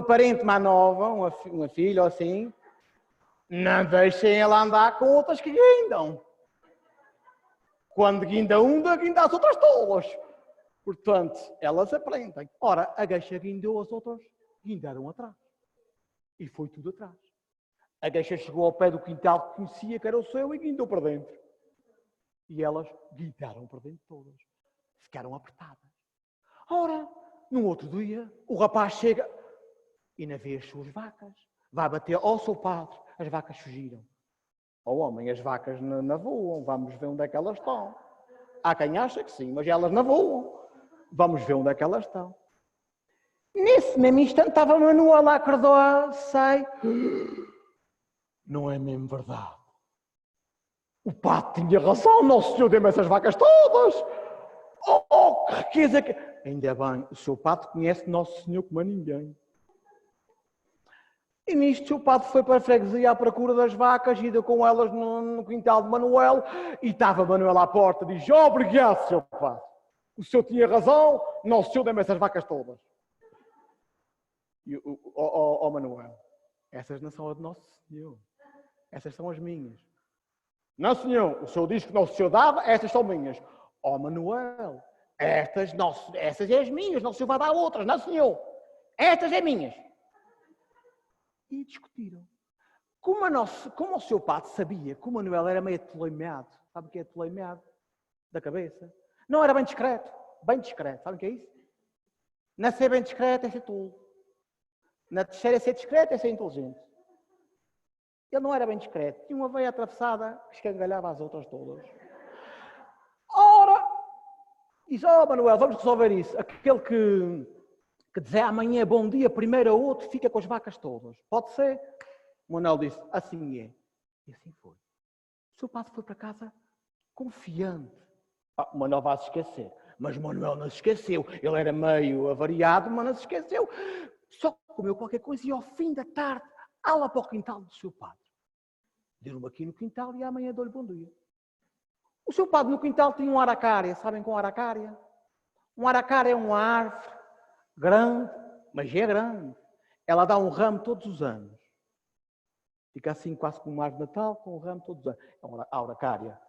parente mais nova, uma filha ou assim, não deixem ela andar com outras que guindam. Quando guinda uma, guinda as outras todas. Portanto, elas aprendem. Ora, a gueixa guindou, as outras guindaram atrás. E foi tudo atrás. A gueixa chegou ao pé do quintal que conhecia que era o seu e guindou para dentro. E elas guindaram para dentro todas. Ficaram apertadas. Ora, num outro dia, o rapaz chega e não vê as suas vacas. Vai bater ao seu padre. As vacas fugiram. Ó homem, as vacas não voam. Vamos ver onde é que elas estão. Há quem acha que sim, mas elas não voam. Vamos ver onde é que elas estão. Nesse mesmo instante estava Manuel lá, Cardoa, sai. Não é mesmo verdade. O padre tinha razão, Nosso Senhor deu-me essas vacas todas. Oh, que riqueza que... Ainda bem, o seu padre conhece Nosso Senhor como a ninguém. E nisto o seu padre foi para a freguesia à procura das vacas, ida com elas no quintal de Manuel, e estava Manuel à porta e diz, obrigado, seu padre. O senhor tinha razão, Nosso Senhor deu-me essas vacas todas. E Manuel, essas não são as de Nosso Senhor. Essas são as minhas. Não, senhor, o senhor diz que Nosso Senhor dava, estas são minhas. Manuel, essas é as minhas, Nosso Senhor vai dar outras. Não, senhor, estas é minhas. E discutiram. Como o seu padre sabia que o Manuel era meio toleimeado, sabe o que é toleimeado? Da cabeça. Não era bem discreto, sabe o que é isso? Não ser bem discreto é ser tolo. Na terceira é ser discreto, é ser inteligente. Ele não era bem discreto. Tinha uma veia atravessada que escangalhava as outras todas. Ora, diz, Manuel, vamos resolver isso. Aquele que dizer amanhã bom dia, primeiro a outro, fica com as vacas todas. Pode ser? O Manuel disse, assim é. E assim foi. O seu padre foi para casa confiante. O Manuel vai se esquecer. Mas o Manuel não se esqueceu. Ele era meio avariado, mas não se esqueceu. Só comeu qualquer coisa e ao fim da tarde, lá para o quintal do seu padre. Deu-me aqui no quintal e amanhã dou-lhe bom dia. O seu padre no quintal tinha um aracária. Sabem com aracária? Um aracária é uma árvore grande, mas é grande. Ela dá um ramo todos os anos. Fica assim quase como uma árvore de Natal, com um ramo todos os anos. É a aracária.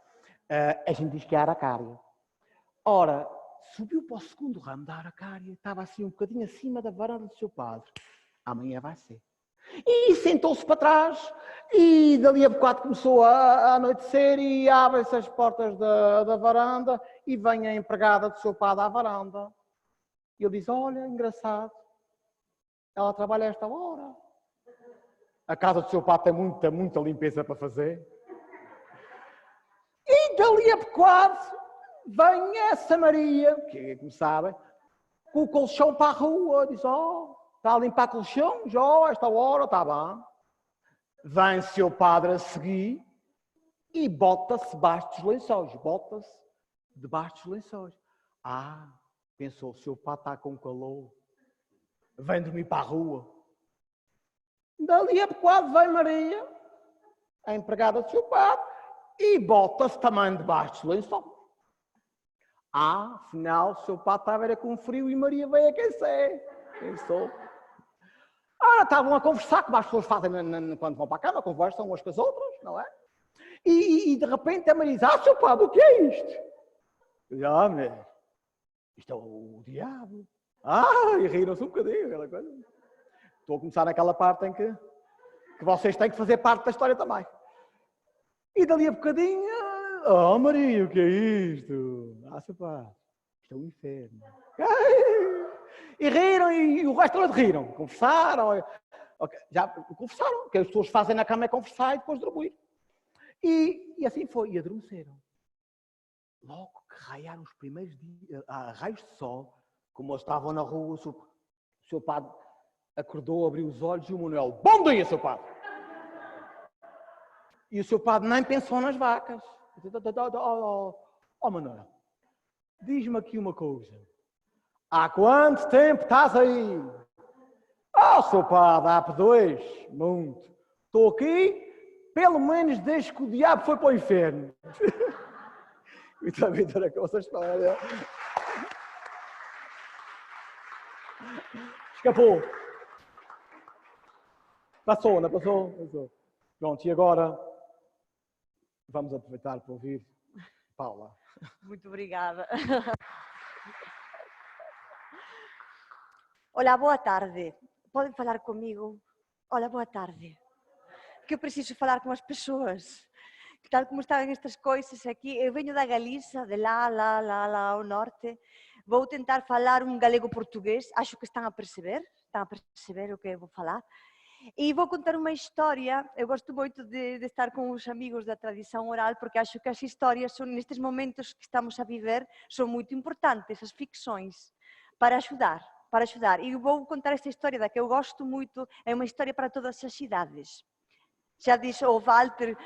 A gente diz que é a aracária. Ora, subiu para o segundo ramo da aracária, estava assim um bocadinho acima da varanda do seu padre. Amanhã vai ser. E sentou-se para trás e dali a bocado começou a anoitecer e abrem-se as portas da varanda e vem a empregada do seu padre à varanda. E ele diz, olha, engraçado, ela trabalha a esta hora. A casa do seu padre tem muita limpeza para fazer. E dali a bocado vem essa Maria, que como sabem, com o colchão para a rua, diz, está a limpar colchão? Já, esta hora, está bem. Vem seu padre a seguir e bota-se debaixo dos lençóis. Bota-se debaixo dos lençóis. Pensou, seu padre está com calor. Vem dormir para a rua. Dali a bocado vem Maria, a empregada do seu padre, e bota-se também debaixo dos lençóis. Afinal, o seu padre estava com frio e Maria veio aquecer. Pensou. Ora, estavam a conversar, como as pessoas fazem quando vão para a cama, conversam umas com as outras, não é? E de repente a Maria diz, seu padre, o que é isto? Eu, mulher, isto é o diabo. E riram-se um bocadinho, aquela coisa. Estou a começar naquela parte em que vocês têm que fazer parte da história também. E dali a bocadinho, Maria, o que é isto? Seu padre, isto é o inferno. E riram, e o resto todos riram. Conversaram. Okay, já conversaram. O que as pessoas fazem na cama é conversar e depois dormir. E assim foi. E adormeceram. Logo que raiaram os primeiros dias, a raios de sol, como eles estavam na rua, o seu padre acordou, abriu os olhos e o Manuel, bom dia, seu padre! E o seu padre nem pensou nas vacas. Manuel, diz-me aqui uma coisa. Há quanto tempo estás aí? Seu padre, há dois. Muito. Estou aqui, pelo menos desde que o diabo foi para o inferno. E também estou com essa história. Escapou. Passou, não passou? Passou. Pronto, e agora vamos aproveitar para ouvir Paula. Muito obrigada. Olá, boa tarde. Podem falar comigo? Olá, boa tarde. Que eu preciso falar com as pessoas. Tal como estavam estas coisas aqui, eu venho da Galiza, de lá ao norte. Vou tentar falar um galego-português. Acho que estão a perceber o que eu vou falar. E vou contar uma história. Eu gosto muito de estar com os amigos da tradição oral, porque acho que as histórias, são, nestes momentos que estamos a viver, são muito importantes, as ficções, para ajudar. E vou contar esta história da que eu gosto muito, é uma história para todas as idades. Já disse o Walter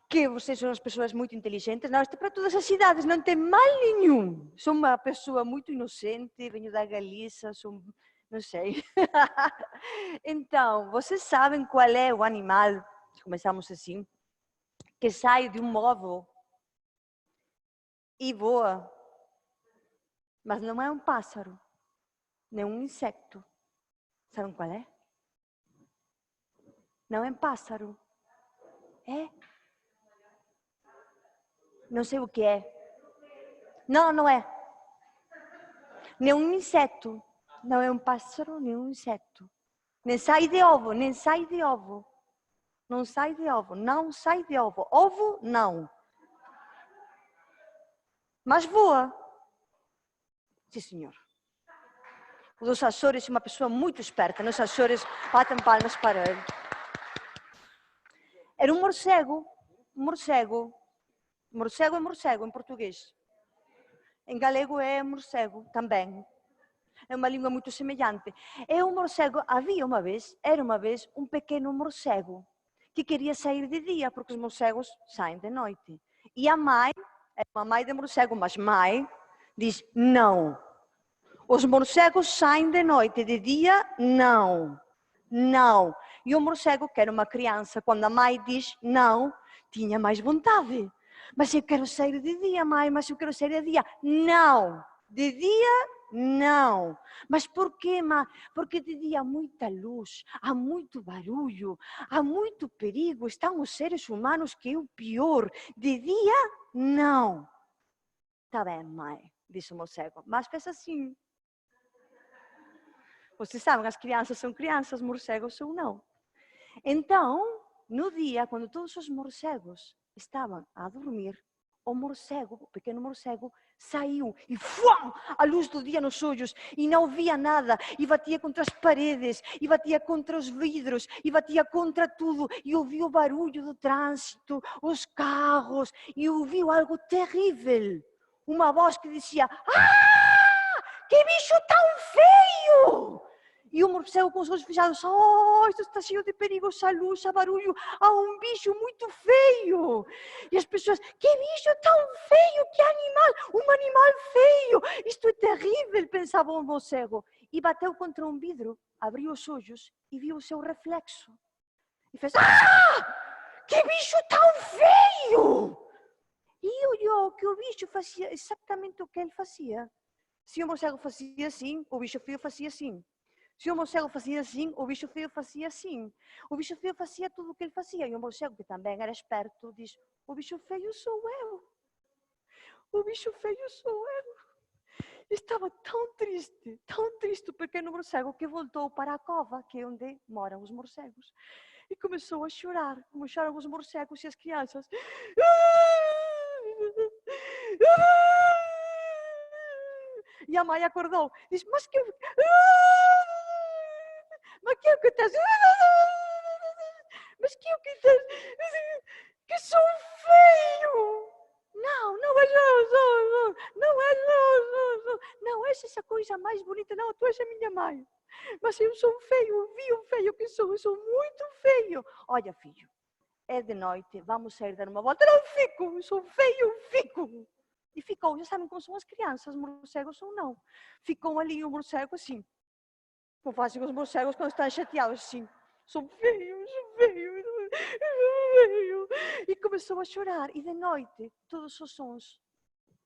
que vocês são as pessoas muito inteligentes. Não, isto é para todas as idades, não tem mal nenhum. Sou uma pessoa muito inocente, venho da Galiza, sou, não sei. Então, vocês sabem qual é o animal, começamos assim, que sai de um ovo e voa, mas não é um pássaro, nem um inseto. Sabem qual é? Não é um pássaro. É? Não sei o que é. Não, não é. Nem um inseto. Não é um pássaro, nem um inseto. Nem sai de ovo, nem sai de ovo. Não sai de ovo, não sai de ovo. Ovo, não. Mas voa. Sim, senhor. O dos Açores é uma pessoa muito esperta. Nos Açores, batem palmas para ele. Era um morcego. Morcego. Morcego é morcego em português. Em galego é morcego também. É uma língua muito semelhante. É um morcego, era uma vez um pequeno morcego que queria sair de dia, porque os morcegos saem de noite. E a mãe, é uma mãe de morcego, mas mãe, diz não. Os morcegos saem de noite, de dia, não. Não. E o morcego, que era uma criança, quando a mãe diz não, tinha mais vontade. Mas eu quero sair de dia, mãe, mas eu quero sair de dia. Não. De dia, não. Mas por quê, mãe? Porque de dia há muita luz, há muito barulho, há muito perigo. Estão os seres humanos que é o pior. De dia, não. Tá bem, mãe, disse o morcego. Mas pensa assim. Vocês sabem, as crianças são crianças, morcegos são não. Então, no dia, quando todos os morcegos estavam a dormir, o morcego, o pequeno morcego, saiu e fuam, a luz do dia nos olhos e não via nada e batia contra as paredes e batia contra os vidros e batia contra tudo e ouviu o barulho do trânsito, os carros e ouviu algo terrível. Uma voz que dizia: que bicho tão feio! E o morcego com os olhos fechados: isto está cheio de perigos, a luz, a barulho, há um bicho muito feio. E as pessoas: que bicho tão feio, que animal, um animal feio, isto é terrível, pensava o morcego. E bateu contra um vidro, abriu os olhos e viu o seu reflexo. E fez: que bicho tão feio! E olhou que o bicho fazia exatamente o que ele fazia. Se o morcego fazia assim, o bicho feio fazia assim. Se o morcego fazia assim, o bicho feio fazia assim. O bicho feio fazia tudo o que ele fazia. E o morcego, que também era esperto, diz: o bicho feio sou eu. O bicho feio sou eu. Estava tão triste o pequeno morcego, que voltou para a cova, que é onde moram os morcegos. E começou a chorar, como choram os morcegos e as crianças. E a mãe acordou, disse: mas que é o que estás? Mas que é o que estás? Que sou feio! Não, não és não és não és essa coisa mais bonita, não, tu és a minha mãe. Mas eu sou feio, vi o feio que sou, eu sou muito feio. Olha, filho, é de noite, vamos sair dar uma volta. Não fico, eu sou feio, fico. E ficou, já sabem como são as crianças, morcegos ou não. Ficou ali o morcego assim, como fazem os morcegos quando estão chateados, assim. Sou feio, sou feio, sou feio. E começou a chorar. E de noite, todos os sons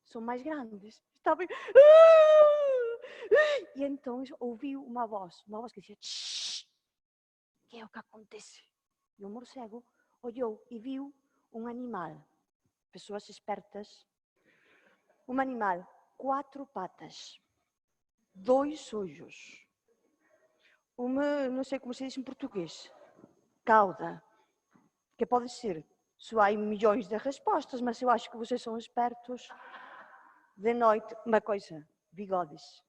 são mais grandes. Estava... E então ouviu uma voz que dizia: "Shhh, que é o que acontece?" E o morcego olhou e viu um animal. Pessoas espertas. Um animal, 4 patas, 2 olhos. Não sei como se diz em português, cauda, que pode ser. Só há milhões de respostas, mas eu acho que vocês são espertos. De noite, uma coisa, bigodes.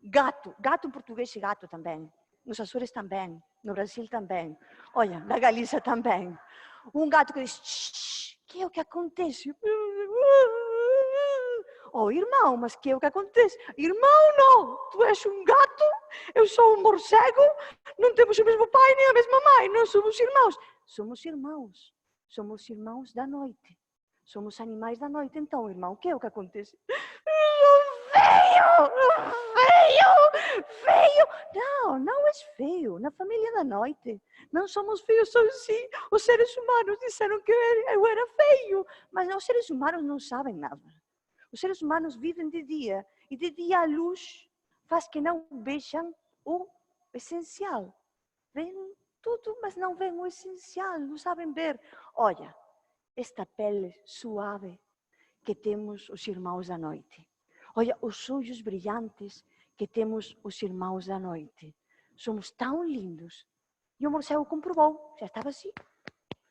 Gato em português é gato também. Nos Açores também, no Brasil também. Olha, na Galícia também. Um gato que diz: "Shhh, que é o que acontece?" Oh, irmão, mas que é o que acontece? Irmão, não! Tu és um gato, eu sou um morcego, não temos o mesmo pai nem a mesma mãe, não somos irmãos. Somos irmãos. Somos irmãos da noite. Somos animais da noite. Então, irmão, o que é o que acontece? Feio! Feio! Feio! Não, não és feio. Na família da noite. Não somos feios só assim. Os seres humanos disseram que eu era feio. Mas os seres humanos não sabem nada. Os seres humanos vivem de dia. E de dia a luz faz que não vejam o essencial. Vêem tudo, mas não veem o essencial. Não sabem ver. Olha, esta pele suave que temos os irmãos da noite. Olha, os olhos brilhantes que temos os irmãos da noite. Somos tão lindos. E o morcego comprovou, já estava assim.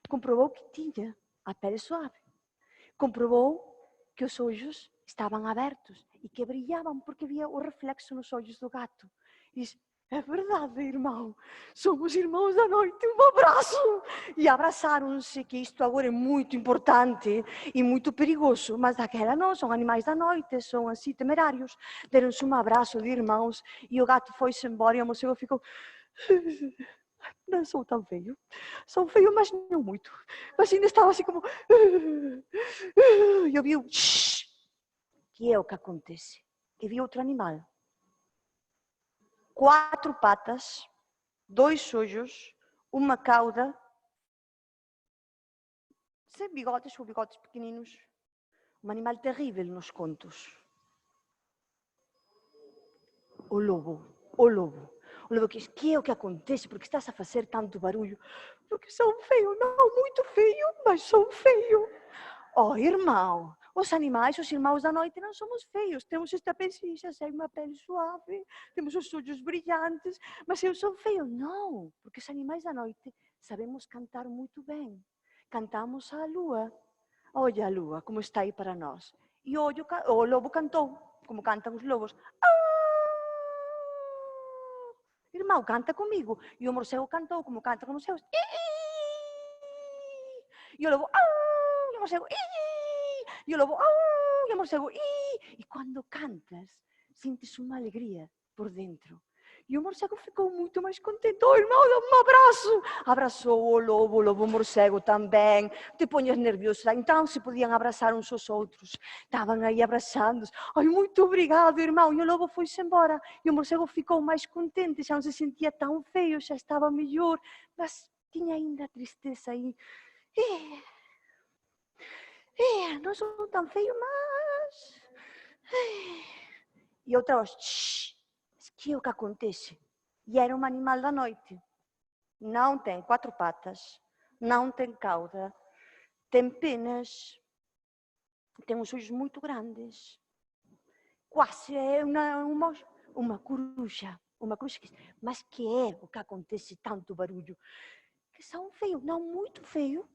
Comprovou que tinha a pele suave. Comprovou que os olhos estavam abertos e que brilhavam porque via o reflexo nos olhos do gato. E diz: é verdade, irmão, somos irmãos da noite, um abraço! E abraçaram-se, que isto agora é muito importante e muito perigoso, mas daquela não, são animais da noite, são assim temerários. Deram-se um abraço de irmãos e o gato foi-se embora e o morcego ficou: não sou tão feio, sou feio, mas não muito. Mas ainda estava assim como... E eu vi o... que é o que acontece? E vi outro animal. 4 patas, 2 olhos, uma cauda, sem bigodes, ou bigodes pequeninos. Um animal terrível nos contos. O lobo, o lobo. O lobo que diz: que é o que acontece? Porque estás a fazer tanto barulho? Porque sou feio, não muito feio, mas sou feio. Oh, irmão, os animais, os irmãos da noite, não somos feios. Temos esta pecícia, uma pele suave, temos os olhos brilhantes, mas eu sou feio. Não, porque os animais da noite sabemos cantar muito bem. Cantamos à lua. Olha a lua, como está aí para nós. E olha, o lobo cantou, como cantam os lobos. Irmão, canta comigo. E o morcego cantou, como canta com os morcegos. E o lobo... E o morcego... E o lobo... E o morcego... E quando cantas, sentes uma alegria por dentro. E o morcego ficou muito mais contente. Oh, irmão, dá um abraço. Abraçou o lobo morcego também. Te ponhas nervioso. Então se podiam abraçar uns aos outros. Estavam aí abraçando-se. Ai, muito obrigado, irmão. E o lobo foi-se embora. E o morcego ficou mais contente. Já não se sentia tão feio, já estava melhor. Mas tinha ainda a tristeza aí. Não sou tão feio, mas... E outra voz, mas que é o que acontece? E era um animal da noite. Não tem 4 patas, não tem cauda, tem penas, tem uns olhos muito grandes. Quase é uma coruja. Uma coruja, mas que é o que acontece tanto barulho? Que são feio, não muito feio,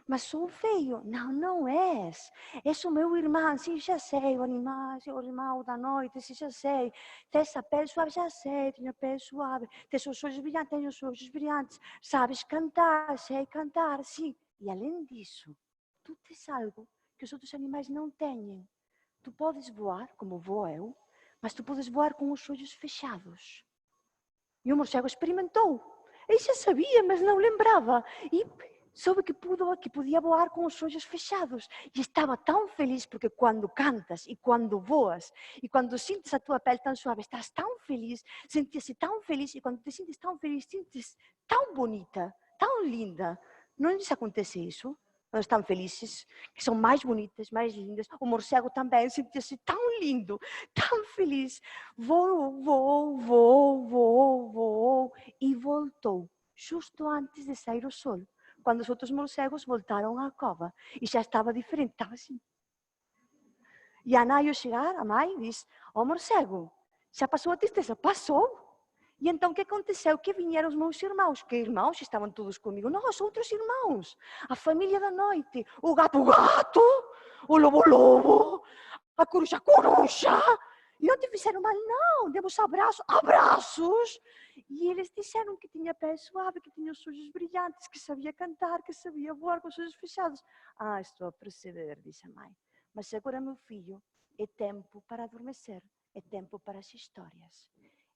mas sou feio. Não, não és. És o meu irmão, sim, já sei, o animal, o irmão da noite, sim, já sei. Tens a pele suave, já sei, tenho a pele suave. Tens os olhos brilhantes, tenho os olhos brilhantes. Sabes cantar, sei cantar, sim. E além disso, tu tens algo que os outros animais não têm. Tu podes voar, como vou eu, mas tu podes voar com os olhos fechados. E o morcego experimentou. Ele já sabia, mas não lembrava. E soube que podia voar com os olhos fechados. E estava tão feliz porque quando cantas e quando voas e quando sentes a tua pele tão suave, estás tão feliz, sentes-se tão feliz e quando te sentes tão feliz, sentes tão bonita, tão linda. Não lhes acontece isso? Não estão felizes, que são mais bonitas, mais lindas. O morcego também sentia-se tão lindo, tão feliz. Voou e voltou, justo antes de sair o sol. Quando os outros morcegos voltaram à cova e já estava diferente, estava assim. E a Nai, ao chegar, a mãe diz: "Ó morcego, já passou a tristeza?" "Passou." E então o que aconteceu? Que vieram os meus irmãos. Que irmãos? Estavam todos comigo. Nós, outros irmãos. A família da noite. O gato, o lobo, a coruja. E não te fizeram mal, não. Demos abraços. E eles disseram que tinha pé suave, que tinha os olhos brilhantes, que sabia cantar, que sabia voar com os olhos fechados. Estou a perceber, disse a mãe. Mas agora, meu filho, é tempo para adormecer. É tempo para as histórias.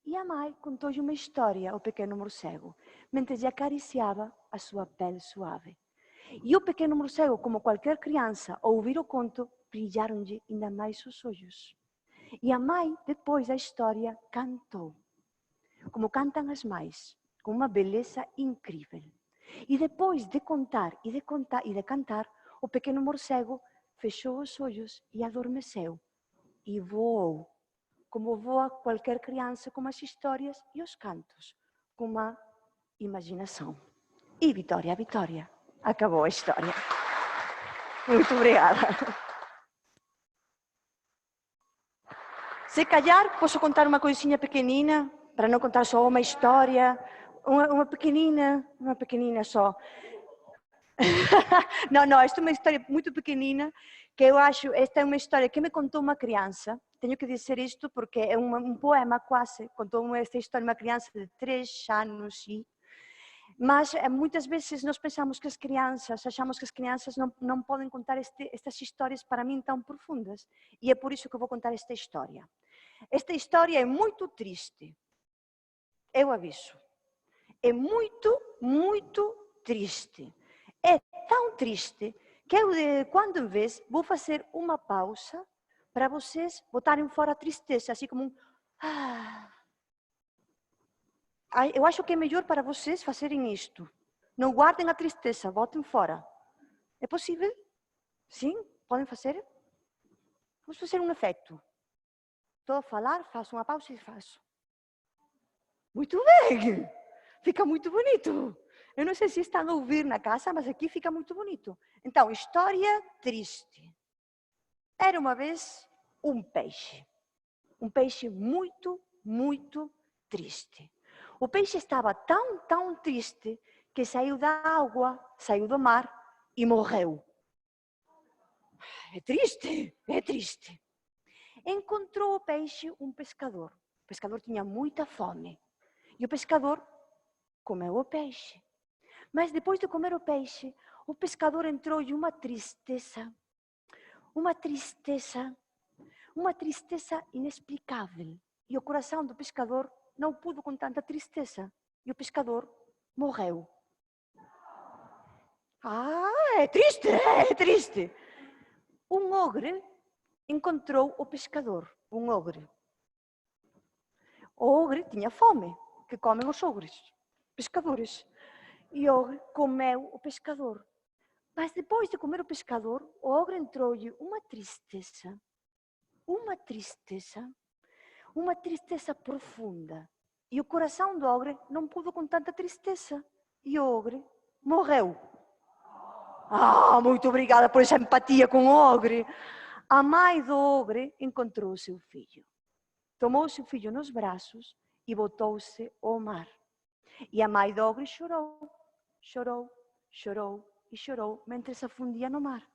E a mãe contou-lhe uma história ao pequeno morcego, mentre lhe acariciava a sua pele suave. E o pequeno morcego, como qualquer criança, ao ouvir o conto, brilharam-lhe ainda mais os olhos. E a mãe, depois da história, cantou, como cantam as mães, com uma beleza incrível. E depois de contar e de cantar, o pequeno morcego fechou os olhos e adormeceu. E voou, como voa qualquer criança, com as histórias e os cantos, com uma imaginação. E Vitória, acabou a história. Muito obrigada. Se calhar, posso contar uma coisinha pequenina, para não contar só uma história, uma pequenina só. Não, esta é uma história muito pequenina, que eu acho, esta é uma história que me contou uma criança. Tenho que dizer isto porque é um poema quase, contou-me esta história uma criança de 3 anos, mas muitas vezes nós pensamos que achamos que as crianças não podem contar estas histórias para mim tão profundas. E é por isso que eu vou contar esta história. Esta história é muito triste. Eu aviso. É muito, muito triste. É tão triste que eu, quando em vez, vou fazer uma pausa para vocês botarem fora a tristeza, assim como eu acho que é melhor para vocês fazerem isto. Não guardem a tristeza, botem fora. É possível? Sim? Podem fazer? Vamos fazer um efeito. Estou a falar, faço uma pausa e faço. Muito bem! Fica muito bonito. Eu não sei se estão a ouvir na casa, mas aqui fica muito bonito. Então, história triste. Era uma vez um peixe. Um peixe muito, muito triste. O peixe estava tão, tão triste que saiu da água, saiu do mar e morreu. É triste, é triste. Encontrou o peixe um pescador. O pescador tinha muita fome. E o pescador comeu o peixe. Mas depois de comer o peixe, o pescador entrou em uma tristeza inexplicável. E o coração do pescador não pudo com tanta tristeza. E o pescador morreu. É triste, é triste. Um ogre encontrou o pescador, um ogre. O ogre tinha fome, que comem os ogres, pescadores. E o ogre comeu o pescador. Mas depois de comer o pescador, o ogro entrou-lhe uma tristeza profunda. E o coração do ogro não pôde com tanta tristeza. E o ogro morreu. Ah, muito obrigada por essa empatia com o ogro. A mãe do ogro encontrou o seu filho. Tomou o seu filho nos braços e botou-se ao mar. E a mãe do ogro chorou, chorou, chorou e chorou mentre se afundia no mar.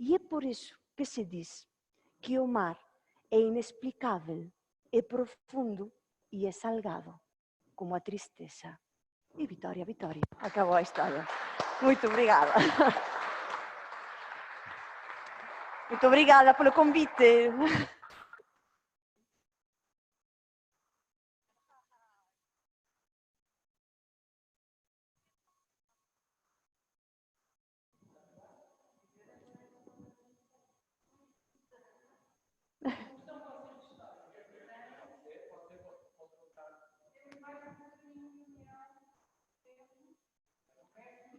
E é por isso que se diz que o mar é inexplicável, é profundo e é salgado, como a tristeza. E Vitória, Vitória, acabou a história. Muito obrigada. Muito obrigada pelo convite.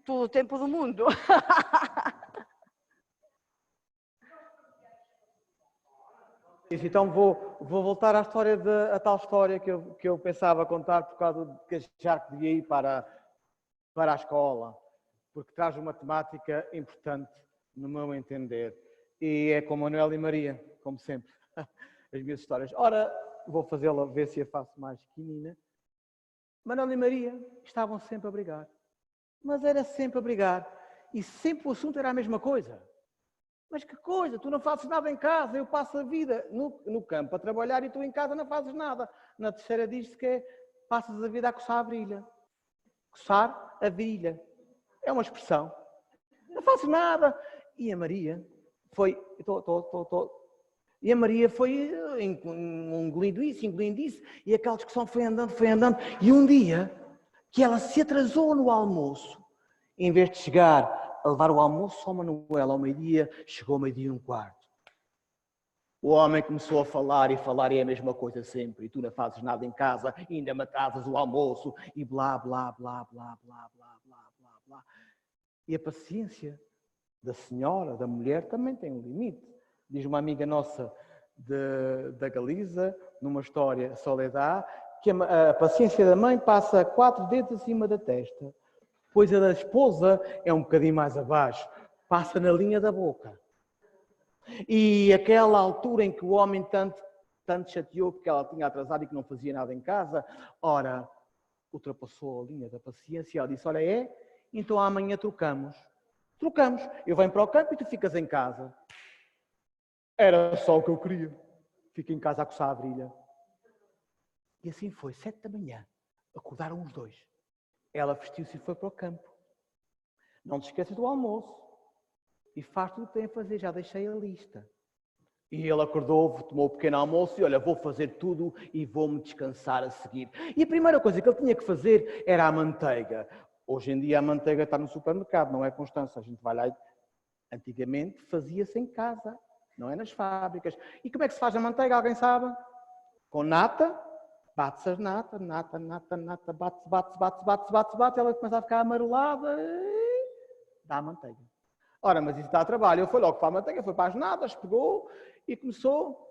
Todo o tempo do mundo. Então vou voltar à história a tal história que eu pensava contar por causa de que já devia ir para a escola, porque traz uma temática importante no meu entender. E é com Manuel e Maria, como sempre, as minhas histórias. Ora, vou fazê-la, ver se a faço mais pequenina. Manuel e Maria estavam sempre a brigar. Mas era sempre a brigar. E sempre o assunto era a mesma coisa. Mas que coisa, tu não fazes nada em casa, eu passo a vida no campo a trabalhar e tu em casa não fazes nada. Na terceira diz-se que passas a vida a coçar a virilha. Coçar a virilha. É uma expressão. Não fazes nada. E a Maria foi... E a Maria foi engolindo isso, e aquela discussão foi andando. E um dia, que ela se atrasou no almoço, em vez de chegar a levar o almoço ao Manuel ao meio-dia, chegou ao meio-dia e um quarto. O homem começou a falar, e é a mesma coisa sempre. E tu não fazes nada em casa, e ainda me atrasas o almoço, e blá, blá, blá, blá, blá, blá, blá, blá, blá. E a paciência da senhora, da mulher, também tem um limite. Diz uma amiga nossa da Galiza, numa história Soledad, que a paciência da mãe passa 4 dedos acima da testa, pois a da esposa é um bocadinho mais abaixo, passa na linha da boca. E aquela altura em que o homem tanto chateou porque ela tinha atrasado e que não fazia nada em casa, ora, ultrapassou a linha da paciência e ela disse, olha, então amanhã trocamos. Eu venho para o campo e tu ficas em casa. Era só o que eu queria. Fico em casa a coçar a virilha. E assim foi, 7 da manhã. Acordaram os dois. Ela vestiu-se e foi para o campo. Não te esqueças do almoço. E faz tudo o que tem a fazer, já deixei a lista. E ele acordou, tomou o pequeno almoço e olha, vou fazer tudo e vou-me descansar a seguir. E a primeira coisa que ele tinha que fazer era a manteiga. Hoje em dia a manteiga está no supermercado, não é, Constança? A gente vai lá e... Antigamente fazia-se em casa, não é nas fábricas. E como é que se faz a manteiga? Alguém sabe? Com nata, bates as nata, bate, ela começa a ficar amarelada e dá a manteiga. Ora, mas isso dá trabalho. Ele foi logo para a manteiga, foi para as natas, pegou e começou.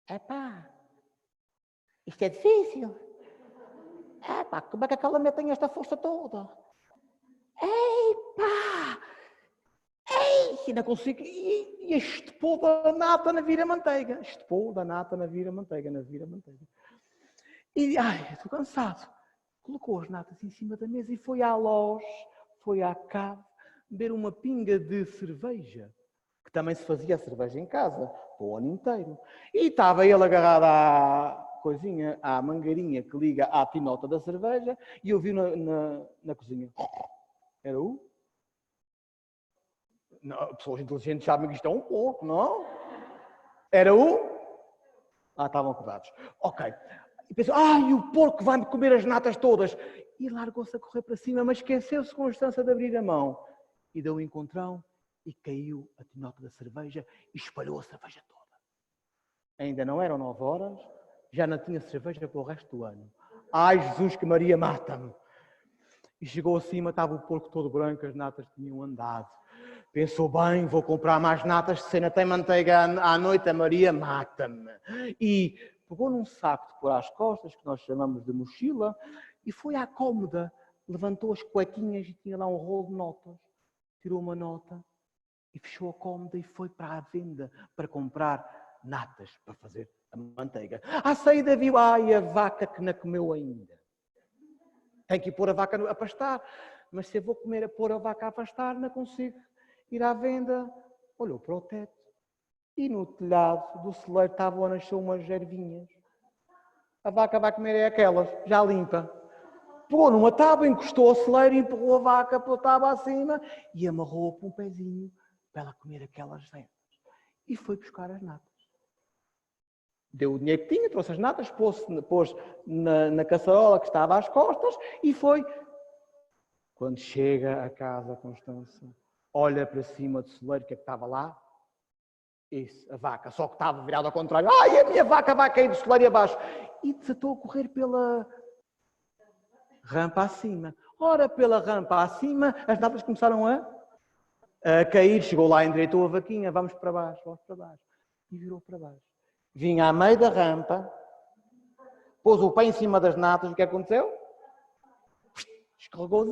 Epá, isto é difícil. Epá, como é que aquela mulher tem esta força toda? Epá! Ei, não consigo. E estepou da nata na vira-manteiga. Estepou da nata na vira-manteiga, E, estou cansado. Colocou as natas em cima da mesa e foi à loja, foi à cave, beber uma pinga de cerveja, que também se fazia a cerveja em casa, o ano inteiro. E estava ele agarrado à mangueirinha que liga à pinota da cerveja e ouviu na cozinha. Era o? Não, pessoas inteligentes sabem que isto é um porco, não? Era o? Estavam acordados. Ok. E pensou, o porco vai-me comer as natas todas. E largou-se a correr para cima, mas esqueceu-se Constança de abrir a mão. E deu um encontrão e caiu a tinota da cerveja e espalhou a cerveja toda. Ainda não eram 9 horas, já não tinha cerveja para o resto do ano. Ai, Jesus, que Maria mata-me. E chegou acima, estava o porco todo branco, as natas tinham andado. Pensou, bem, vou comprar mais natas, se ainda tem manteiga à noite, a Maria mata-me. E pegou num saco de pôr às costas, que nós chamamos de mochila, e foi à cômoda, levantou as cuequinhas e tinha lá um rolo de notas. Tirou uma nota e fechou a cômoda e foi para a venda para comprar natas para fazer a manteiga. À saída viu, ai, a vaca que não comeu ainda. Tem que ir pôr a vaca a pastar. Mas se eu vou pôr a vaca a pastar, não consigo ir à venda. Olhou para o teto e no telhado do celeiro estavam a nascer umas ervinhas. A vaca vai comer é aquelas, já limpa. Pegou numa tábua, encostou ao celeiro e empurrou a vaca pela tábua acima e amarrou-a para um pezinho para ela comer aquelas ervas. E foi buscar as natas. Deu o dinheiro que tinha, trouxe as natas, pôs na caçarola que estava às costas e foi. Quando chega a casa, Constança, olha para cima do celeiro, que é que estava lá? Isso, a vaca, só que estava virada ao contrário. Ai, a minha vaca vai cair do celeiro abaixo. E desatou a correr pela rampa acima. Ora, pela rampa acima, as natas começaram a cair. Chegou lá, endireitou a vaquinha, vamos para baixo. E virou para baixo. Vinha a meio da rampa, pôs o pé em cima das natas, o que aconteceu? Escorregou,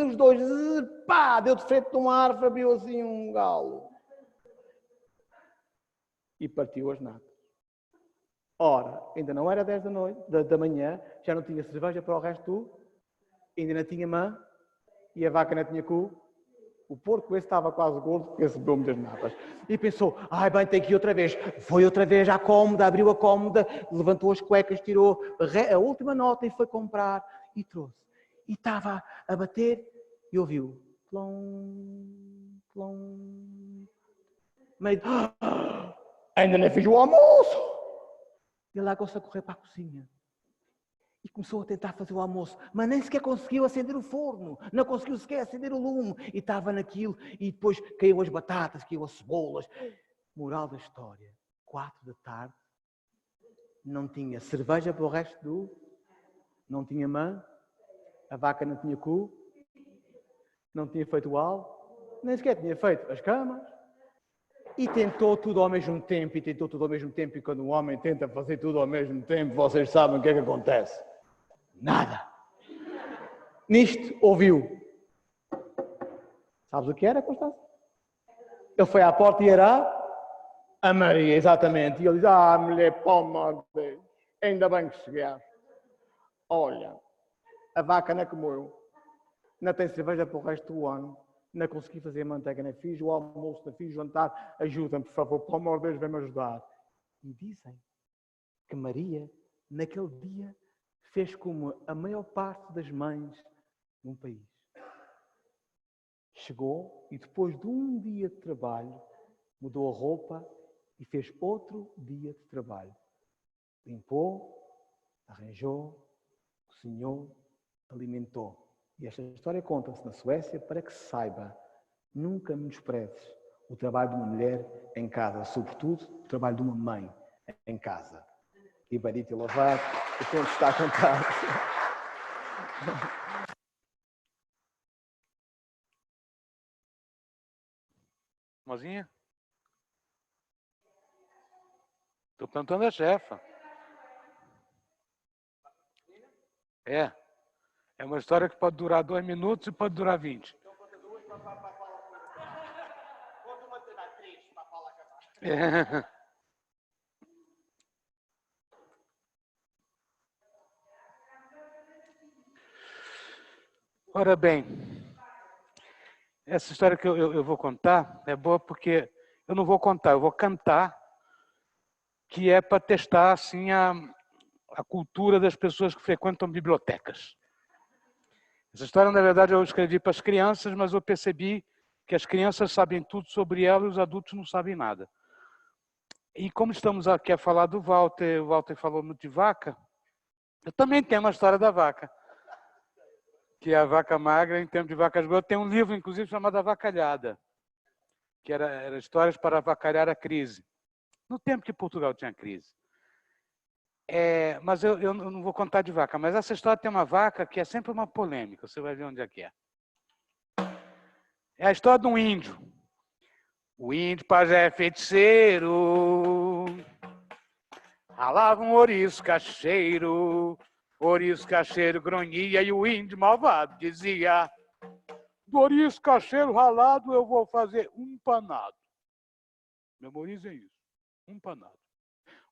os dois, pá, deu de frente de uma árvore, abriu assim um galo. E partiu as natas. Ora, ainda não era 10 da manhã, já não tinha cerveja para o resto do, ainda não tinha mã, e a vaca não tinha cu. O porco esse estava quase gordo, porque esse bebeu muitas natas. E pensou, ai bem, tem que ir outra vez. Foi outra vez à cômoda, abriu a cômoda, levantou as cuecas, tirou a última nota e foi comprar e trouxe. E estava a bater e ouviu. Plom, plom. Meio, ainda não fiz o almoço. Ele largou-se a correr para a cozinha. E começou a tentar fazer o almoço, mas nem sequer conseguiu acender o forno, não conseguiu sequer acender o lume. E estava naquilo, e depois caiu as batatas, caiu as cebolas. Moral da história, 4 da tarde, não tinha cerveja para o resto do... Não tinha mã, a vaca não tinha cu, não tinha feito o alho, nem sequer tinha feito as camas. E tentou tudo ao mesmo tempo, e quando um homem tenta fazer tudo ao mesmo tempo, vocês sabem o que é que acontece. Nada. Nisto, ouviu. Sabes o que era, Constância? Ele foi à porta e era a Maria, exatamente. E ele diz, mulher, pô, meu Deus, ainda bem que chegaste. Olha, a vaca não comeu, não tem cerveja para o resto do ano, não consegui fazer manteiga, não fiz o almoço, não fiz o jantar, ajuda-me, por favor, pelo amor de Deus, vem-me ajudar. E dizem que Maria, naquele dia, fez como a maior parte das mães num país. Chegou e depois de um dia de trabalho, mudou a roupa e fez outro dia de trabalho. Limpou, arranjou, cozinhou, alimentou. E esta história conta-se na Suécia para que se saiba, nunca menosprezes o trabalho de uma mulher em casa, sobretudo o trabalho de uma mãe em casa. E bendito e louvado, o tempo está a cantar. Mozinha? Estou perguntando a chefa. É. É uma história que pode durar 2 minutos e pode durar 20. Conta uma, 3 para a fala acabar. É. Ora bem, essa história que eu vou contar é boa porque eu não vou contar, eu vou cantar, que é para testar assim a cultura das pessoas que frequentam bibliotecas. Essa história, na verdade, eu escrevi para as crianças, mas eu percebi que as crianças sabem tudo sobre ela e os adultos não sabem nada. E como estamos aqui a falar do Walter, o Walter falou muito de vaca, eu também tenho uma história da vaca, que é a vaca magra em termos de vacas gordas. Tem um livro, inclusive, chamado Avacalhada, que era Histórias para Avacalhar a Crise, no tempo que Portugal tinha crise. Mas eu não vou contar de vaca, mas essa história tem uma vaca que é sempre uma polêmica, você vai ver onde é que é. É a história de um índio. O índio pajé feiticeiro, ralava um ouriço cacheiro grunhia e o índio malvado dizia: do ouriço cacheiro ralado eu vou fazer um panado. Memorizem isso, um panado.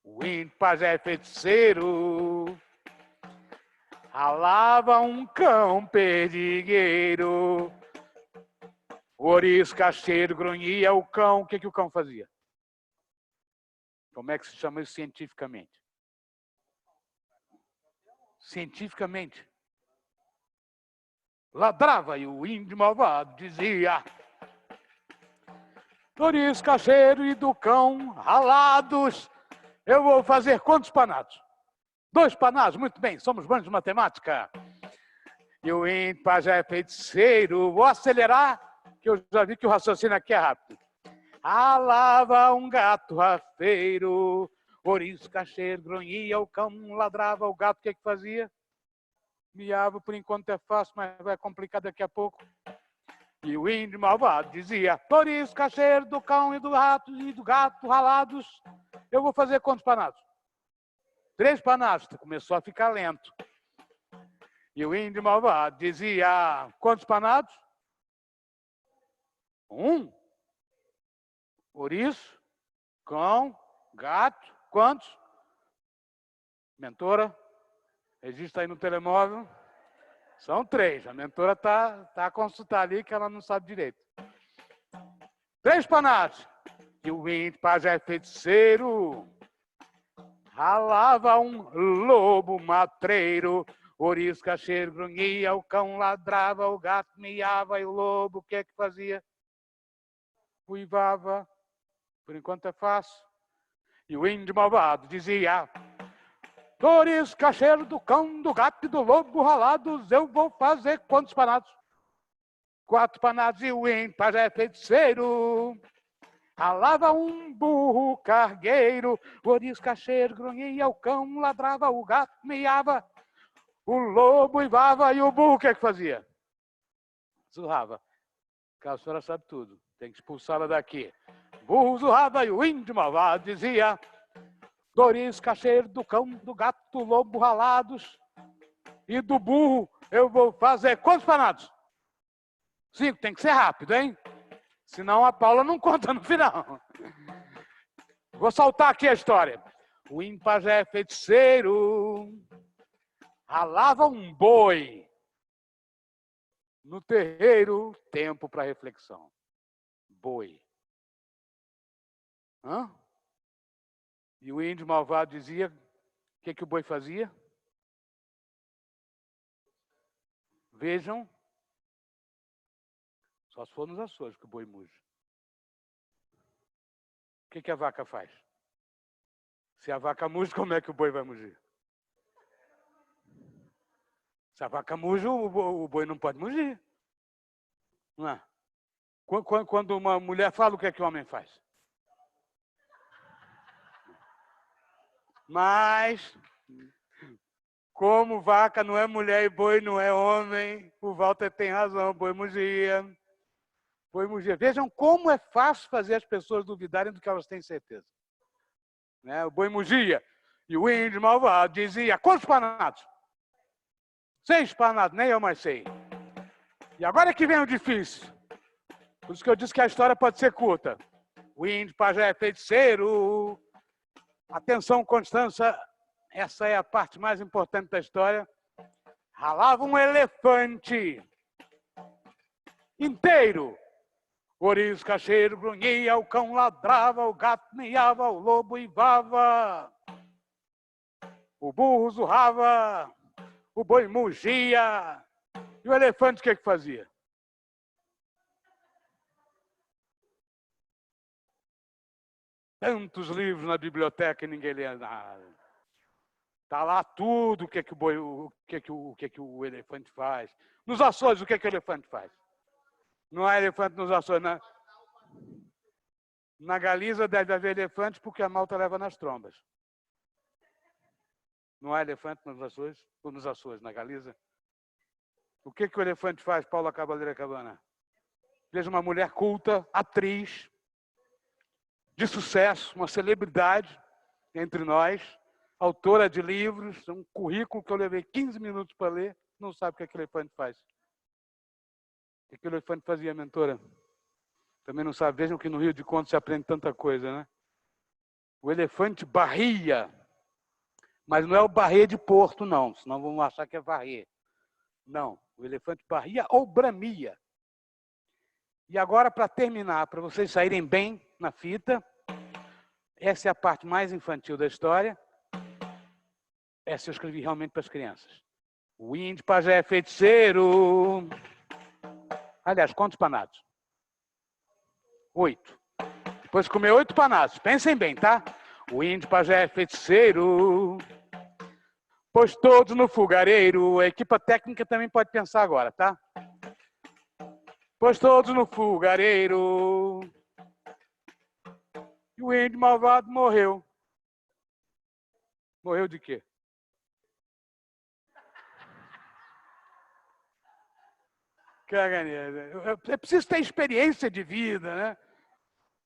O índio pajé feiticeiro ralava um cão perdigueiro. O ouriço cacheiro grunhia o cão. O que o cão fazia? Como é que se chama isso cientificamente? Cientificamente. Ladrava e o índio malvado dizia: do ouriço cacheiro e do cão ralados eu vou fazer quantos panados? 2 panados, muito bem, somos bons de matemática. E o índio pajé feiticeiro, vou acelerar, que eu já vi que o raciocínio aqui é rápido. Ralava um gato rafeiro, ouriço cacheiro grunhia, o cão ladrava, o gato o que fazia? Miava, por enquanto é fácil, mas vai complicar daqui a pouco. E o índio malvado dizia: ouriço cacheiro do cão e do gato ralados, eu vou fazer quantos panados? 3 panados. Começou a ficar lento. E o índio malvado dizia: quantos panados? 1. Ouriço, cão, gato, quantos? Mentora, registra aí no telemóvel. São 3. A mentora está a consultar ali que ela não sabe direito. 3 panados. E o índio pajé feiticeiro ralava um lobo matreiro. Ouriço cacheiro grunhia, o cão ladrava, o gato miava e o lobo o que fazia? Uivava. Por enquanto é fácil. E o índio malvado dizia: do ouriço cacheiro do cão, do gato e do lobo ralados eu vou fazer quantos panados? 4 panados. E o índio pajé feiticeiro ralava um burro cargueiro, o ouriço cacheiro grunhia, o cão ladrava, o gato miava, o lobo uivava e o burro o que fazia? Zurrava. A senhora sabe tudo, tem que expulsá-la daqui. Burro zurrava e o índio malvado dizia: do ouriço cacheiro, do cão, do gato, do lobo ralados e do burro eu vou fazer quantos panados? 5, tem que ser rápido, hein? Senão a Paula não conta no final. Vou soltar aqui a história. O índio pajé feiticeiro ralava um boi no terreiro, tempo para reflexão. Boi. Hã? E o índio malvado dizia: o que o boi fazia? Vejam. Só se for nos Açores que o boi muge. O que a vaca faz? Se a vaca muge, como é que o boi vai mugir? Se a vaca muge, o boi não pode mugir. Não é? Quando uma mulher fala, o que o homem faz? Mas, como vaca não é mulher e boi não é homem, o Walter tem razão, boi mugia. Boi mugia. Vejam como é fácil fazer as pessoas duvidarem do que elas têm certeza. Né? O boi mugia. E o índio malvado dizia: quantos panados? 6 panados, nem eu mais sei. E agora é que vem o difícil. Por isso que eu disse que a história pode ser curta. O índio pajé feiticeiro. Atenção, Constança, essa é a parte mais importante da história. Ralava um elefante inteiro. O ouriço cacheiro grunhia, o cão ladrava, o gato miava, o lobo uivava, o burro zurrava, o boi mugia. E o elefante o que fazia? Tantos livros na biblioteca e ninguém lê nada. Está lá tudo o que o elefante faz. Nos Açores, o que o elefante faz? Não há elefante nos Açores. Na Galiza deve haver elefante porque a malta leva nas trombas. Não há elefante nos Açores, ou nos Açores, na Galiza? O que o elefante faz, Paula Cavaleira Cabana? Veja uma mulher culta, atriz, de sucesso, uma celebridade entre nós, autora de livros, um currículo que eu levei 15 minutos para ler, não sabe o que aquele elefante faz. O que aquele elefante fazia, mentora? Também não sabe. Vejam que no Rio de Contos se aprende tanta coisa, né? O elefante barria, mas não é o barrer de Porto, não, senão vamos achar que é varrer. Não, o elefante barria ou bramia. E agora, para terminar, para vocês saírem bem na fita, essa é a parte mais infantil da história. Essa eu escrevi realmente para as crianças. O índio pajé é feiticeiro. Aliás, quantos panados? 8. Depois de comer 8 panados, pensem bem, tá? O índio pajé é feiticeiro. Pôs todos no fogareiro. A equipa técnica também pode pensar agora, tá? Pôs todos no fogareiro. E o índio malvado morreu. Morreu de quê? Caganeira. É preciso ter experiência de vida, né?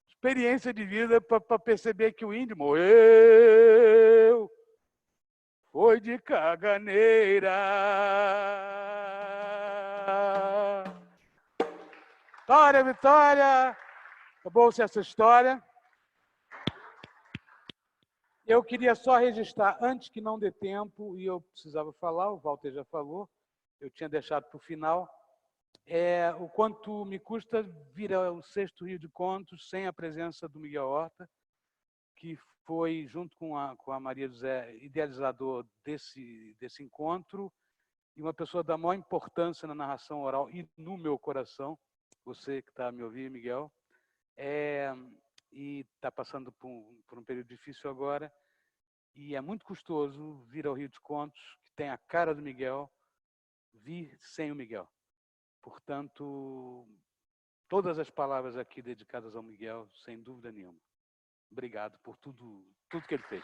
Experiência de vida para perceber que o índio morreu. Foi de caganeira. Vitória, Vitória! Acabou-se essa história. Eu queria só registrar, antes que não dê tempo, e eu precisava falar, o Walter já falou, eu tinha deixado para o final, o quanto me custa vir ao 6º Rio de Contos sem a presença do Miguel Horta, que foi, junto com a Maria José, idealizador desse encontro, e uma pessoa da maior importância na narração oral e no meu coração, você que está a me ouvir, Miguel, e está passando por um período difícil agora, e é muito custoso vir ao Rio de Contos, que tem a cara do Miguel, vir sem o Miguel. Portanto, todas as palavras aqui dedicadas ao Miguel, sem dúvida nenhuma. Obrigado por tudo que ele fez.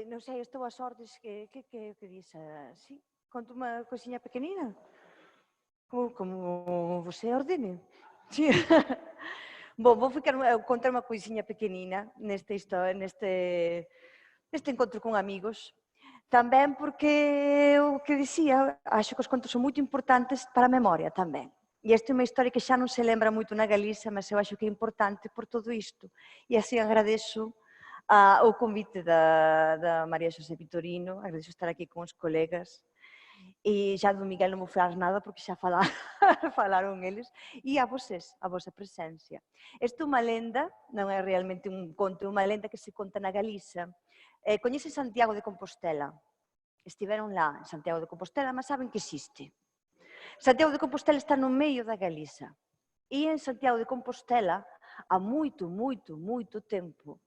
Non sei, estou a sortes que diz así. Conto unha coisinha pequenina? Como você ordene. Sí. Bom, vou contar unha coisinha pequenina neste encontro con amigos. Tamén porque o que dicía, acho que os contos son moito importantes para a memoria tamén. E esta é unha historia que xa non se lembra moito na Galiza, mas eu acho que é importante por todo isto. E así agradezo o convite da María Xosé Vitorino, agradezo estar aquí con os colegas, e xa do Miguel non vou falar nada porque xa falaron eles, e a voses, a vosa presencia. Isto é unha lenda, non é realmente un conto, é unha lenda que se conta na Galiza. Coñece Santiago de Compostela? Estiveron lá en Santiago de Compostela, mas saben que existe. Santiago de Compostela está no medio da Galiza. E en Santiago de Compostela, há moito tempo,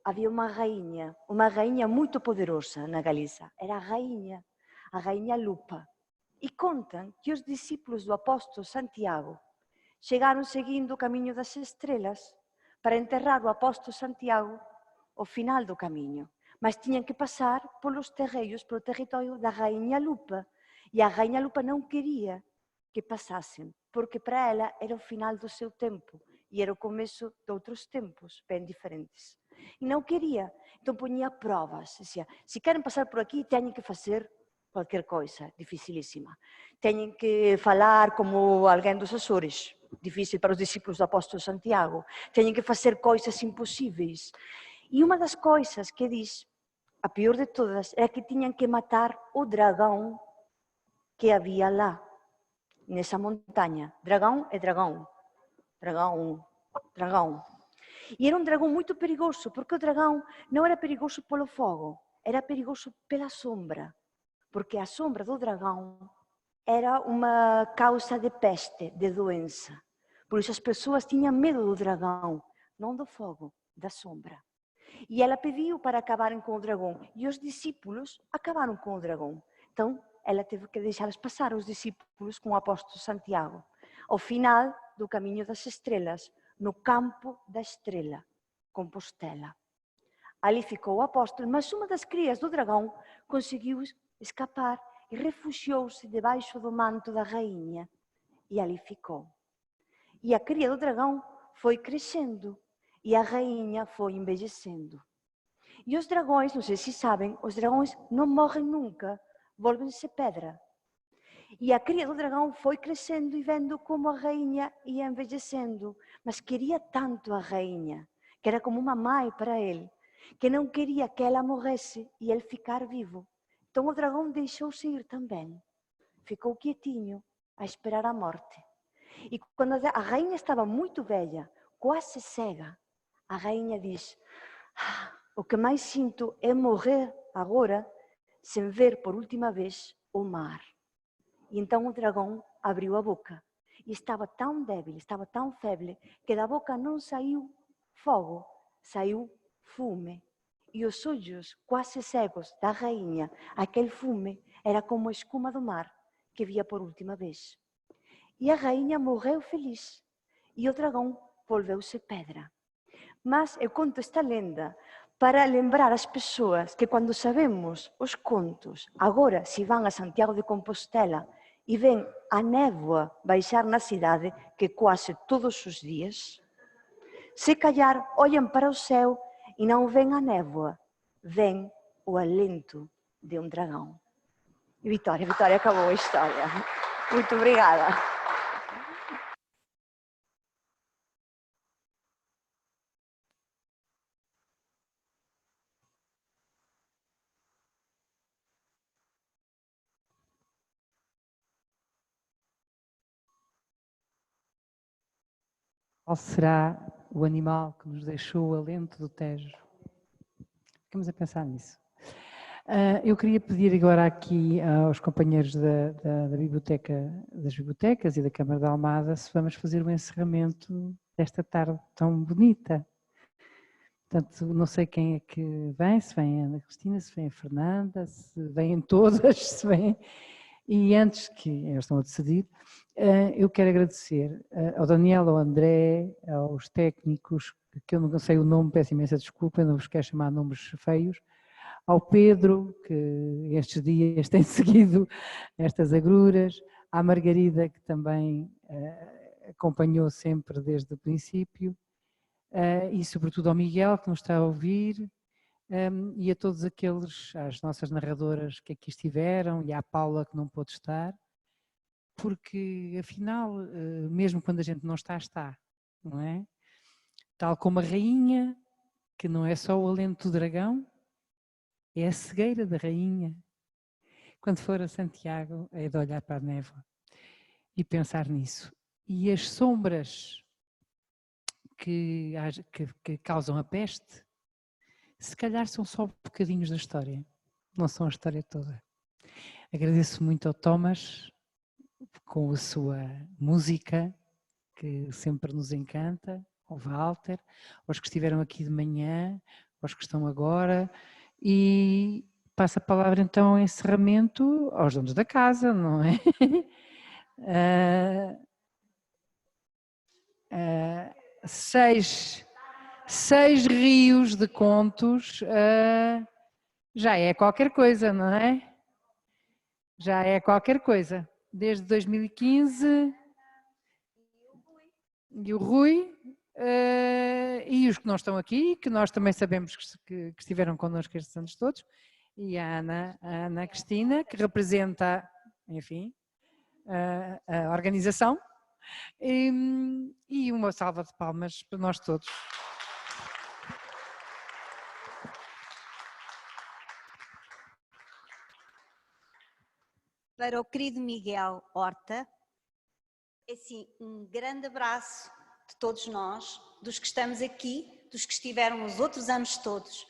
había unha raíña moito poderosa na Galiza. Era a raíña Lupa. E contan que os discípulos do apóstolo Santiago chegaron seguindo o camiño das estrelas para enterrar o apóstolo Santiago ao final do camiño. Mas tiñan que pasar polo territorio da raíña Lupa. E a raíña Lupa non quería que pasasen, porque para ela era o final do seu tempo e era o começo de outros tempos ben diferentes. E non quería, entón poñía probas, dicía, se queren pasar por aquí, teñen que facer cualquier coisa, dificilísima. Teñen que falar como alguén dos Açores, difícil para os discípulos do apóstolo Santiago. Teñen que facer coisas imposíveis. E unha das coisas que dis, a pior de todas, era que tiñan que matar o dragón que había lá, nesa montaña. Dragón é dragón. Dragón. E era un dragón moito perigoso, porque o dragón non era perigoso polo fogo, era perigoso pela sombra, porque a sombra do dragón era unha causa de peste, de doença. Por iso as persoas tiñan medo do dragón, non do fogo, da sombra. E ela pediu para acabarem com o dragão, e os discípulos acabaram com o dragão. Então, ela teve que deixá-las passar, os discípulos, com o apóstolo Santiago, ao final do caminho das estrelas, no campo da estrela, Compostela. Ali ficou o apóstolo, mas uma das crias do dragão conseguiu escapar e refugiou-se debaixo do manto da rainha. E ali ficou. E a cria do dragão foi crescendo e a rainha foi envelhecendo. E os dragões, não sei se sabem, os dragões não morrem nunca, volvem-se pedra. E a cria do dragão foi crescendo e vendo como a rainha ia envelhecendo, mas queria tanto a rainha, que era como uma mãe para ele, que não queria que ela morresse e ele ficar vivo. Então o dragão deixou-se ir também. Ficou quietinho a esperar a morte. E quando a rainha estava muito velha, quase cega, a rainha diz: o que mais sinto é morrer agora sem ver por última vez o mar. E então o dragão abriu a boca e estava tão débil, estava tão feble, que da boca não saiu fogo, saiu fume. E os olhos quase cegos da rainha, aquele fume era como a espuma do mar que via por última vez. E a rainha morreu feliz e o dragão volveu-se pedra. Mas eu conto esta lenda para lembrar as pessoas que quando sabemos os contos, agora se vão a Santiago de Compostela e vêm a névoa baixar na cidade, que quase todos os dias, se calhar olham para o céu e não veem a névoa, veem o alento de um dragão. E Vitória, acabou a história. Muito obrigada. Qual será o animal que nos deixou o alento do Tejo? Ficamos a pensar nisso. Eu queria pedir agora aqui aos companheiros da biblioteca, das bibliotecas e da Câmara da Almada, se vamos fazer o encerramento desta tarde tão bonita. Portanto, não sei quem é que vem, se vem a Ana Cristina, se vem a Fernanda, se vêm todas, se vêm. E antes que eles estão a decidir, eu quero agradecer ao Daniel, ao André, aos técnicos, que eu não sei o nome, peço imensa desculpa, eu não vos quero chamar nomes feios, ao Pedro, que estes dias tem seguido estas agruras, à Margarida, que também acompanhou sempre desde o princípio, e sobretudo ao Miguel, que nos está a ouvir, e a todos aqueles, às nossas narradoras que aqui estiveram, e à Paula, que não pôde estar, porque afinal, mesmo quando a gente não está, está, não é? Tal como a rainha, que não é só o alento do dragão, é a cegueira da rainha. Quando for a Santiago, é de olhar para a névoa e pensar nisso. E as sombras que causam a peste, se calhar são só bocadinhos da história, não são a história toda. Agradeço muito ao Thomas, com a sua música, que sempre nos encanta, ao Walter, aos que estiveram aqui de manhã, aos que estão agora, e passo a palavra então ao encerramento aos donos da casa, não é? Seis rios de contos, já é qualquer coisa, não é? Já é qualquer coisa. Desde 2015, e o Rui, e os que não estão aqui, que nós também sabemos que estiveram connosco estes anos todos, e a Ana Cristina, que representa, enfim, a organização, e uma salva de palmas para nós todos. Para o querido Miguel Horta, assim, um grande abraço de todos nós, dos que estamos aqui, dos que estiveram os outros anos todos,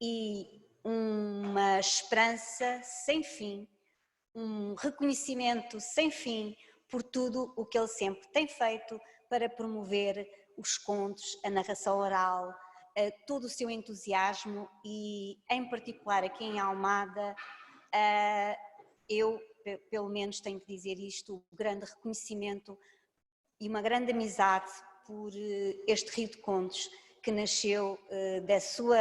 e uma esperança sem fim, um reconhecimento sem fim por tudo o que ele sempre tem feito para promover os contos, a narração oral, todo o seu entusiasmo e, em particular, aqui em Almada, eu pelo menos tenho que dizer isto, um grande reconhecimento e uma grande amizade por este Rio de Contos, que nasceu da sua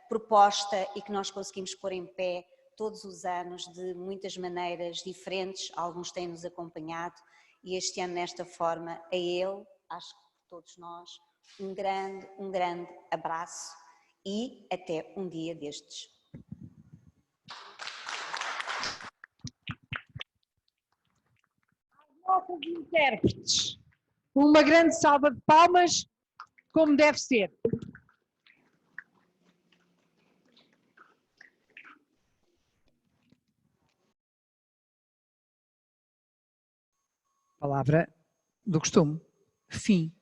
proposta e que nós conseguimos pôr em pé todos os anos de muitas maneiras diferentes, alguns têm-nos acompanhado e este ano nesta forma a ele, acho que todos nós, um grande abraço e até um dia destes. Nossas intérpretes, uma grande salva de palmas, como deve ser. Palavra do costume. Fim.